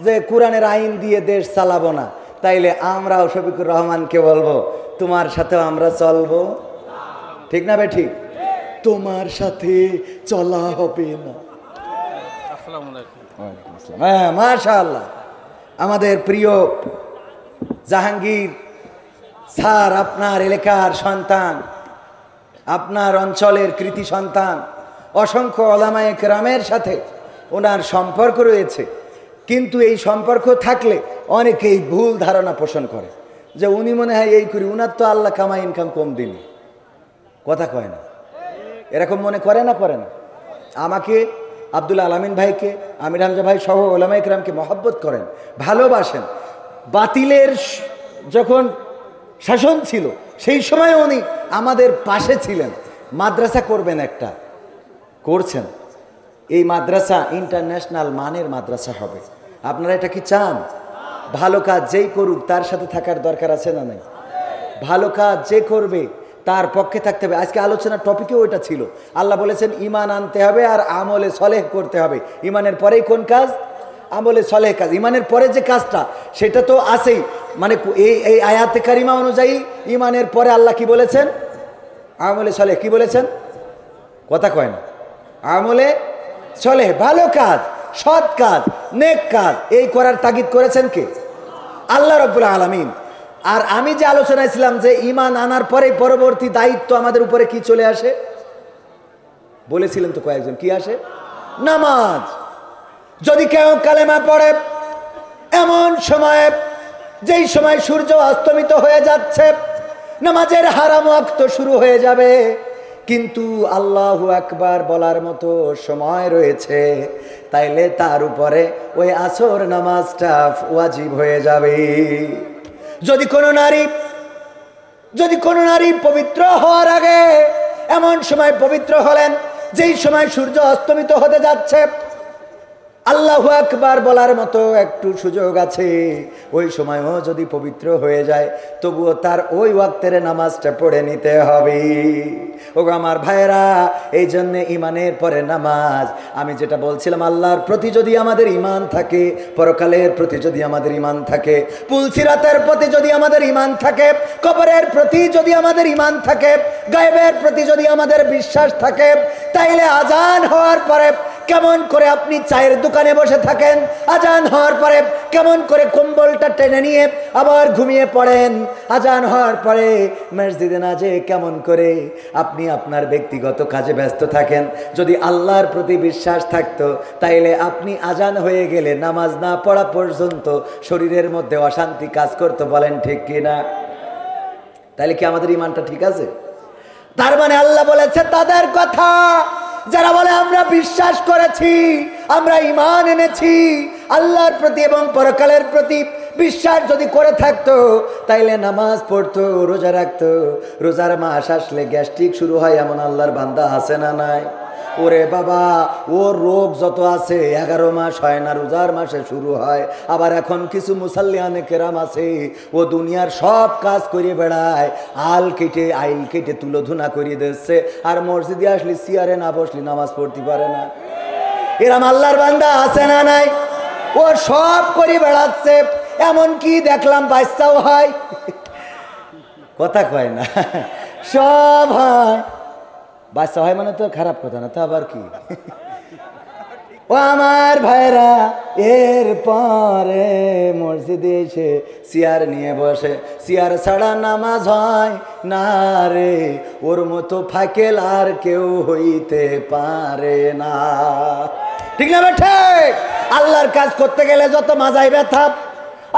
যে কোরআনের আইন দিয়ে দেশ চালাবো না, তাইলে আমরাও শফিকুর রহমানকে বলবো তোমার সাথেও আমরা চলবো, ঠিক না বে ঠিক? তোমার সাথে চলা হবে না। হ্যাঁ, মাশাআল্লাহ। আমাদের প্রিয় জাহাঙ্গীর স্যার আপনার এলাকার সন্তান, আপনার অঞ্চলের কৃতি সন্তান, অসংখ্য ওলামায়ে কেরামের সাথে ওনার সম্পর্ক রয়েছে। কিন্তু এই সম্পর্ক থাকলে অনেকেই ভুল ধারণা পোষণ করে যে উনি মনে হয় এই করি, উনার তো আল্লাহ কামাই ইনকাম কম দিন, কথা কয় না, এরকম মনে করে না? করে না? আমাকে, আব্দুল আলামিন ভাইকে, আমির হামজা ভাই সহ ওলামায়ে কেরামকে মহব্বত করেন, ভালোবাসেন। বাতিলের যখন শাসন ছিল সেই সময় উনি আমাদের পাশে ছিলেন। মাদ্রাসা করবেন, একটা করছেন। এই মাদ্রাসা ইন্টারন্যাশনাল মানের মাদ্রাসা হবে। আপনারা এটা কি চান? ভালো কাজ যেই করুক তার সাথে থাকার দরকার আছে না নাই? ভালো কাজ যে করবে তার পক্ষে থাকতে হবে। আজকে আলোচনার টপিকেও ওইটা ছিল। আল্লাহ বলেছেন ঈমান আনতে হবে আর আমলে সলেহ করতে হবে। ঈমানের পরেই কোন কাজ? আমলে সলেহ কাজ। ঈমানের পরে যে কাজটা সেটা তো আছেই, মানে এই আয়াতে কারিমা অনুযায়ী ঈমানের পরে আল্লাহ কি বলেছেন? আমলে সলেহ। কি বলেছেন? কথা কয় না। আমলে সলেহ, ভালো কাজ, সৎ কাজ, নেক কাজ, এই করার তাগিদ করেছেন কে? আল্লাহ রাব্বুল আলামিন। আর আমি যে আলোচনায় ছিলাম যে ঈমান আনার পরে পরবর্তী দায়িত্ব আমাদের উপরে কি চলে আসে, বলেছিলেন তো কয়েকজন, কি আসে? নামাজ। যদি কেউ কালেমা পড়ে এমন সময়ে, যেই সময় সূর্য অস্তমিত হয়ে যাচ্ছে, নামাজের হারাম ওয়াক্ত শুরু হয়ে যাবে, কিন্তু আল্লাহু আকবার বলার মতো সময় রয়েছে, তাইলে তার উপরে ওই আসর নামাজটা ওয়াজিব হয়ে যাবে। যদি কোনো নারী পবিত্র হওয়ার আগে এমন সময় পবিত্র হলেন যেই সময় সূর্য অস্তমিত হতে যাচ্ছে, আল্লাহু আকবার বলার মতো একটু সুযোগ আছে, ওই সময়ও যদি পবিত্র হয়ে যায় তবুও তার ওই ওয়াক্তের নামাজটা পড়ে নিতে হবে। ওগো আমার ভাইয়েরা, এই জন্যে ঈমানের পরে নামাজ। আমি যেটা বলছিলাম, আল্লাহর প্রতি যদি আমাদের ঈমান থাকে, পরকালের প্রতি যদি আমাদের ঈমান থাকে, পুলসিরাতের প্রতি যদি আমাদের ঈমান থাকে, কবরের প্রতি যদি আমাদের ঈমান থাকে, গায়েবের প্রতি যদি আমাদের বিশ্বাস থাকে, তাইলে আজান হওয়ার পরে কেমন করে আপনি চায়ের দোকানে বসে থাকেন, আজান হওয়ার পরে কেমন করে কম্বলটা টেনে নিয়ে আবার ঘুমিয়ে পড়েন, আজান হওয়ার পরে মসজিদে না যেয়ে কেমন করে আপনি আপনার ব্যক্তিগত কাজে ব্যস্ত থাকেন। যদি আল্লাহর প্রতি বিশ্বাস থাকতো তাইলে আপনি আজান হয়ে গেলে নামাজ না পড়া পর্যন্ত শরীরের মধ্যে অশান্তি কাজ করতো, বলেন ঠিক কিনা? তাহলে কি আমাদের ইমানটা ঠিক আছে? তার মানে আল্লাহ বলেছে তাদের কথা যারা বলে আমরা বিশ্বাস করেছি, আমরা ঈমান এনেছি, আল্লাহর প্রতি এবং পরকালের প্রতি বিশ্বাস যদি করে থাকতো তাইলে নামাজ পড়তো, রোজা রাখতো। রোজার মাস আসলে গ্যাস্ট্রিক শুরু হয় এমন আল্লাহর বান্দা আছে না নাই? ওরে বাবা, ওর রোগ যত আছে 11 মাস হয় না, রোজার মাসে শুরু হয়। আবার এখন কিছু মুসাল্লিয়ানে কেরাম আছে, ও দুনিয়ার সব কাজ করে বেড়ায়, আইল কেটে তুলোধুনা করিয়ে দিচ্ছে, আর মসজিদে আসলে চেয়ারে না বসলে নামাজ পড়তে পারে না। এরম আল্লাহর বান্দা আছে না নাই? ও সব করে বেড়াচ্ছে, এমনকি দেখলাম বাচ্চাও হয়, কথা কয় না, সব হয়। বাচ্চা হয় মানে তো খারাপ কথা না, তা আবার কি? ও আমার ভাইরা, এর পরে মসজিদে এসে চেয়ার নিয়ে বসে, চেয়ার ছাড়া নামাজ হয় না রে, ওর মতো ফাকেল আর কেউ হইতে পারে না। ঠিক না বেঠে? আল্লাহর কাজ করতে গেলে যত মাজায় ব্যথা,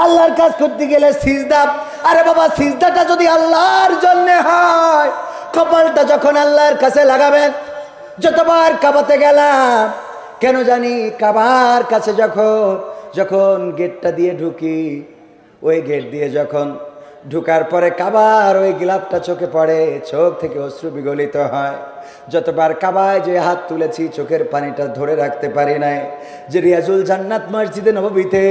আল্লাহর কাজ করতে গেলে সিজদা। আরে বাবা, সিজদাটা যদি আল্লাহর জন্য হয়, কপালটা যখন আল্লাহর কাছে লাগাবেন। যতবার কাবাতে গেলাম, কেন জানি কাবার কাছে যখন গেটটা দিয়ে ঢুকি, ওই গেট দিয়ে যখন ঢুকার পরে কাবার ওই গিলাপটা চোখে পড়ে, চোখ থেকে অশ্রু বিগলিত হয়। যতবার কাবায় যে হাত তুলেছি চোখের পানিটা ধরে রাখতে পারি নাই। যে রিয়াজুল জান্নাত মসজিদে নববীতে,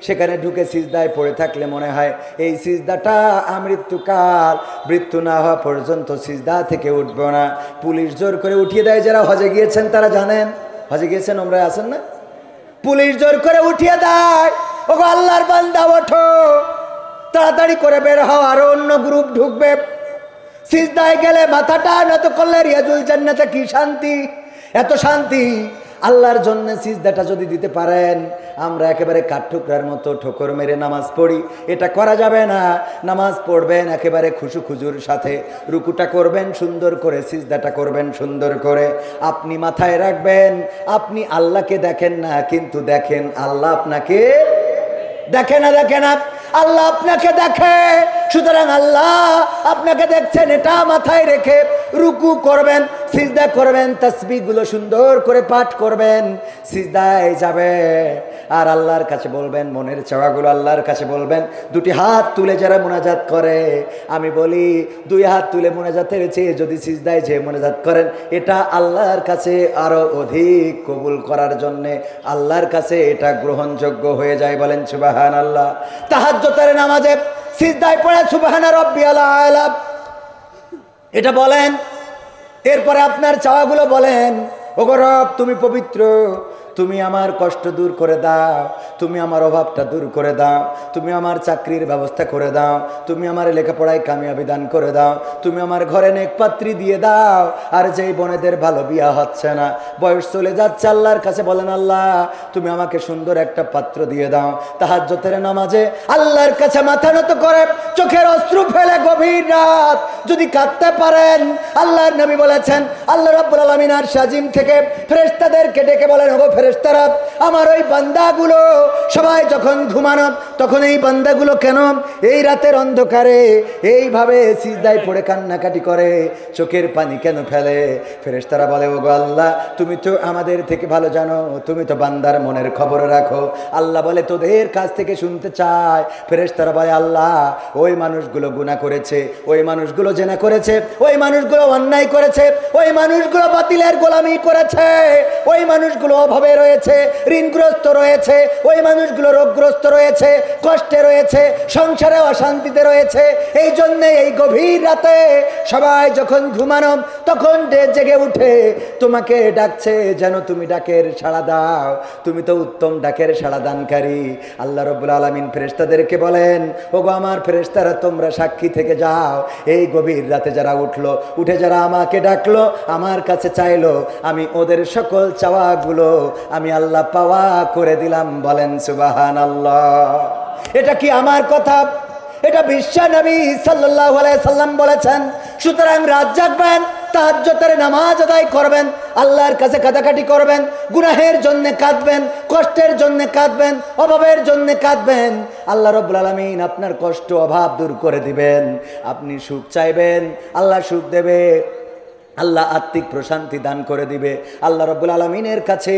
সেখানে ঢুকে সিজদায় পড়ে থাকলে মনে হয় এই সিজদাটা আমৃত্যুকাল, মৃত্যু না হওয়া পর্যন্ত সিজদা থেকে উঠবো না। পুলিশ জোর করে উঠিয়ে দেয়। যারা হজে গিয়েছেন তারা জানেন, হজে গিয়েছেন, ওমরা আছেন না, পুলিশ জোর করে উঠিয়ে দেয়, ওগো আল্লাহর বান্দা ওঠো, তাড়াতাড়ি করে বের হও, আরো অন্য গ্রুপ ঢুকবে। সিজদায় গেলে মাথাটা নত করলে রিয়াজুল জান্নাতে কি শান্তি, এত শান্তি। আল্লাহর জন্য সিজদাটা যদি দিতে পারেন, আমরা একেবারে কাঠঠুকরার মতো ঠোকর মেরে নামাজ পড়ি, এটা করা যাবে না। নামাজ পড়বেন একেবারে খুশু খুজুর সাথে, রুকুটা করবেন সুন্দর করে, সিজদাটা করবেন সুন্দর করে। আপনি মাথায় রাখবেন, আপনি আল্লাহকে দেখেন না, কিন্তু দেখেন আল্লাহ আপনাকে দেখে না, দেখে না, আল্লাহ আপনাকে দেখে। সুতরাং আল্লাহ আপনাকে দেখছেন, এটা মাথায় রেখে রুকু করবেন, সিজদা করবেন, তাসবিহগুলো সুন্দর করে পাঠ করবেন, সিজদায় যাবে আর আল্লাহর কাছে বলবেন, মনের চাওয়াগুলো আল্লাহর কাছে বলবেন। দুটি হাত তুলে যারা মোনাজাত করে, আমি বলি 2 হাত তুলে মোনাজাতের চেয়ে যদি সিজদায় যে মোনাজাত করেন, এটা আল্লাহর কাছে আরো অধিক কবুল করার জন্যে, আল্লাহর কাছে এটা গ্রহণযোগ্য হয়ে যায়। বলেন সুবহানাল্লাহ। তাহাজ্জুদের নামাজে সিজদায় পড়ে সুবহানা রাব্বিয়াল আলা এটা বলেন, এরপরে আপনার চাওয়াগুলো বলেন। ওগো রব, তুমি পবিত্র, তুমি আমার কষ্ট দূর করে দাও, তুমি আমার অভাবটা দূর করে দাও, তুমি আমার চাকরির ব্যবস্থা করে দাও, তুমি আমার লেখাপড়ায় কামিয়াবি দান করে দাও, তুমি আমার ঘরে নেক পাত্রী দিয়ে দাও। আর যেই বোনেদের ভালো বিয়া হচ্ছে না, বয়স চলে যাচ্ছে, আল্লাহর কাছে বলেন, আল্লাহ তুমি আমাকে সুন্দর একটা পাত্র দিয়ে দাও। তাহাজ্জুদের নামাজে আল্লাহর কাছে মাথা নত করে চোখের অশ্রু ফেলে গভীর রাত যদি কাঁদতে পারেন, আল্লাহর নবী বলেছেন, আল্লাহ রাব্বুল আলামিন আরশ আজিম থেকে ফেরেশতাদেরকে ডেকে বলেন, ওগো ফেরেশতারা, আমার ওই বান্দাগুলো সবাই যখন ঘুমানো, তখন এই বান্দাগুলো কেন এই রাতের অন্ধকারে এইভাবে সিজদায় পড়ে কান্নাকাটি করে, চোখের পানি কেন ফেলে? ফেরেশতারা বলে, ওগো আল্লাহ, তুমি তো আমাদের থেকে ভালো জানো, তুমি তো বান্দার মনের খবর রাখো। আল্লাহ বলে, তোদের কাছ থেকে শুনতে চায়। ফেরেশতারা বলে, আল্লাহ, ওই মানুষগুলো গুনাহ করেছে, ওই মানুষগুলো জেনা করেছে, ওই মানুষগুলো অন্যায় করেছে, ওই মানুষগুলো বাতিলের গোলামি করেছে, ওই মানুষগুলো অভাবে রয়েছে, ঋণগ্রস্ত রয়েছে, ওই মানুষগুলো রোগগ্রস্ত রয়েছে, কষ্টে রয়েছে, সংসারে অশান্তিতে রয়েছে। এই জন্যে এই গভীর রাতে সবাই যখন ঘুমানো তখন জেগে উঠে তোমাকে ডাকছে, যেন তুমি ডাকের সাড়া দাও। তুমি তো উত্তম ডাকের সাড়া দানকারী। আল্লাহ রাব্বুল আলামিন ফেরেশতাদেরকে বলেন, ওগো আমার ফেরেশতারা, তোমরা সাক্ষী থেকে যাও, এই গভীর রাতে যারা উঠলো, উঠে যারা আমাকে ডাকলো, আমার কাছে চাইলো, আমি ওদের সকল চাওয়াগুলো আমি আল্লাহ পাওয়া করে দিলাম। বলেন সুবহানাল্লাহ। এটা কি আমার কথা? এটা বিশ্ব নবী সাল্লাল্লাহু আলাইহি সাল্লাম বলেছেন। সুতরাং রাত জাগবেন, তাহাজ্জুদের নামাজ আদায় করবেন, আল্লাহর কাছে কাঁদাকাটি করবেন, গুনাহের জন্য কাঁদবেন, কষ্টের জন্য কাঁদবেন, অভাবের জন্য কাঁদবেন। আল্লাহ রাব্বুল আলামিন আপনার কষ্ট অভাব দূর করে দিবেন। আপনি সুখ চাইবেন, আল্লাহ সুখ দেবে। আল্লাহ আত্মিক প্রশান্তি দান করে দিবে। আল্লাহ রাব্বুল আলামিনের কাছে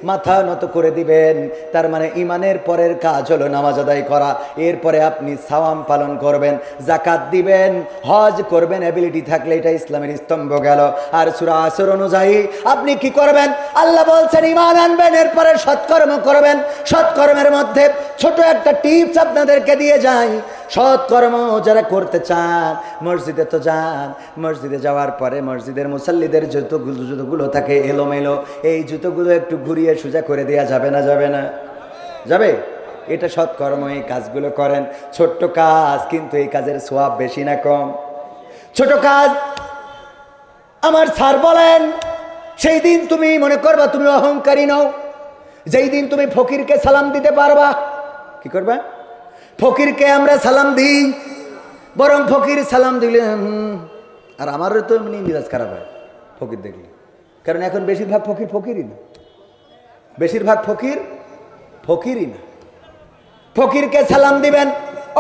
মাথা নত করে দিবেন। তার মানে ইমানের পরের কাজ হলো নামাজ আদায় করা। এরপরে আপনি সাওয়াম পালন করবেন, যাকাত দিবেন, হজ করবেন, এবিলিটি থাকলে। এটা ইসলামের স্তম্ভ গেল। আর সূরা আসর অনুযায়ী আপনি কি করবেন? আল্লাহ বলছেন ঈমান আনবেন, এরপরে সৎকর্ম করবেন। সৎকর্মের মধ্যে ছোট একটা টিপস আপনাদেরকে দিয়ে যাই। সৎকর্ম যারা করতে চান, মসজিদে তো যান, মসজিদে যাওয়ার পরে মসজিদের মুসাল্লিদের জুতোগুলো থাকে এলোমেলো, এই জুতোগুলো একটু ঘুরিয়ে সোজা করে দেওয়া যাবে না? যাবে না? যাবে। এটা সৎকর্ম। এই কাজগুলো করেন, ছোট্ট কাজ, কিন্তু এই কাজের সওয়াব বেশি না কম? ছোট কাজ। আমার স্যার বলেন, সেই দিন তুমি মনে করবা তুমি অহংকারী নও, যেই দিন তুমি ফকিরকে সালাম দিতে পারবা। কি করবা? ফকিরকে আমরা সালাম দিই, বরং ফকির সালাম দিলে আর আমারও তো এমনি মিজাজ খারাপ হয় ফকির দেখলে। কারণ এখন বেশিরভাগ ফকির ফকিরই না, বেশিরভাগ ফকির ফকিরই না। ফকিরকে সালাম দিবেন,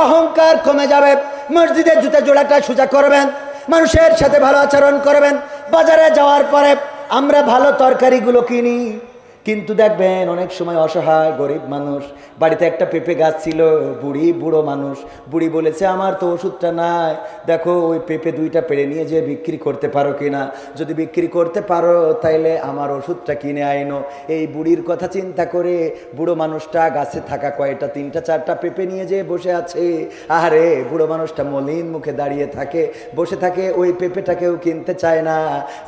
অহংকার কমে যাবে। মসজিদের জুতা জোড়াটা সোজা করবেন, মানুষের সাথে ভালো আচরণ করবেন। বাজারে যাওয়ার পরে আমরা ভালো তরকারিগুলো কিনি, কিন্তু দেখবেন অনেক সময় অসহায় গরিব মানুষ, বাড়িতে একটা পেঁপে গাছ ছিল, বুড়ো মানুষ, বুড়ি বলেছে আমার তো ওষুধটা নাই, দেখো ওই পেঁপে দুইটা পেড়ে নিয়ে যে বিক্রি করতে পারো কিনা, যদি বিক্রি করতে পারো তাইলে আমার ওষুধটা কিনে আইনো। এই বুড়ির কথা চিন্তা করে বুড়ো মানুষটা গাছে থাকা কয়টা 3টা 4টা পেঁপে নিয়ে যে বসে আছে। আরে বুড়ো মানুষটা মলিন মুখে দাঁড়িয়ে থাকে, বসে থাকে, ওই পেঁপেটাকেও কিনতে চায় না।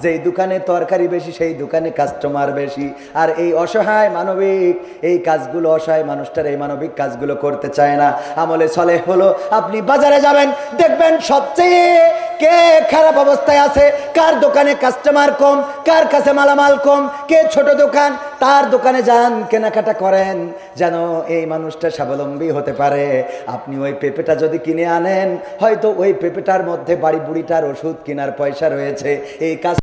যেই দোকানে তরকারি বেশি সেই দোকানে কাস্টমার বেশি। আর এই অসহায় মানবিক এই কাজগুলো, অসহায় মানুষটার এই মানবিক কাজগুলো করতে চায় না। আমলে সলেহ হলো আপনি বাজারে যাবেন, দেখবেন সবচেয়ে কে খারাপ অবস্থায় আছে, কার দোকানে কাস্টমার কম, কার কাছে মালামাল কম, কে ছোট দোকান, তার দোকানে যান, কেনাকাটা করেন, যেন এই মানুষটা স্বাবলম্বী হতে পারে। আপনি ওই পেঁপেটা যদি কিনে আনেন, হয়তো ওই পেঁপেটার মধ্যে বাড়ি বুড়িটার ওষুধ কেনার পয়সা রয়েছে। এই কাজ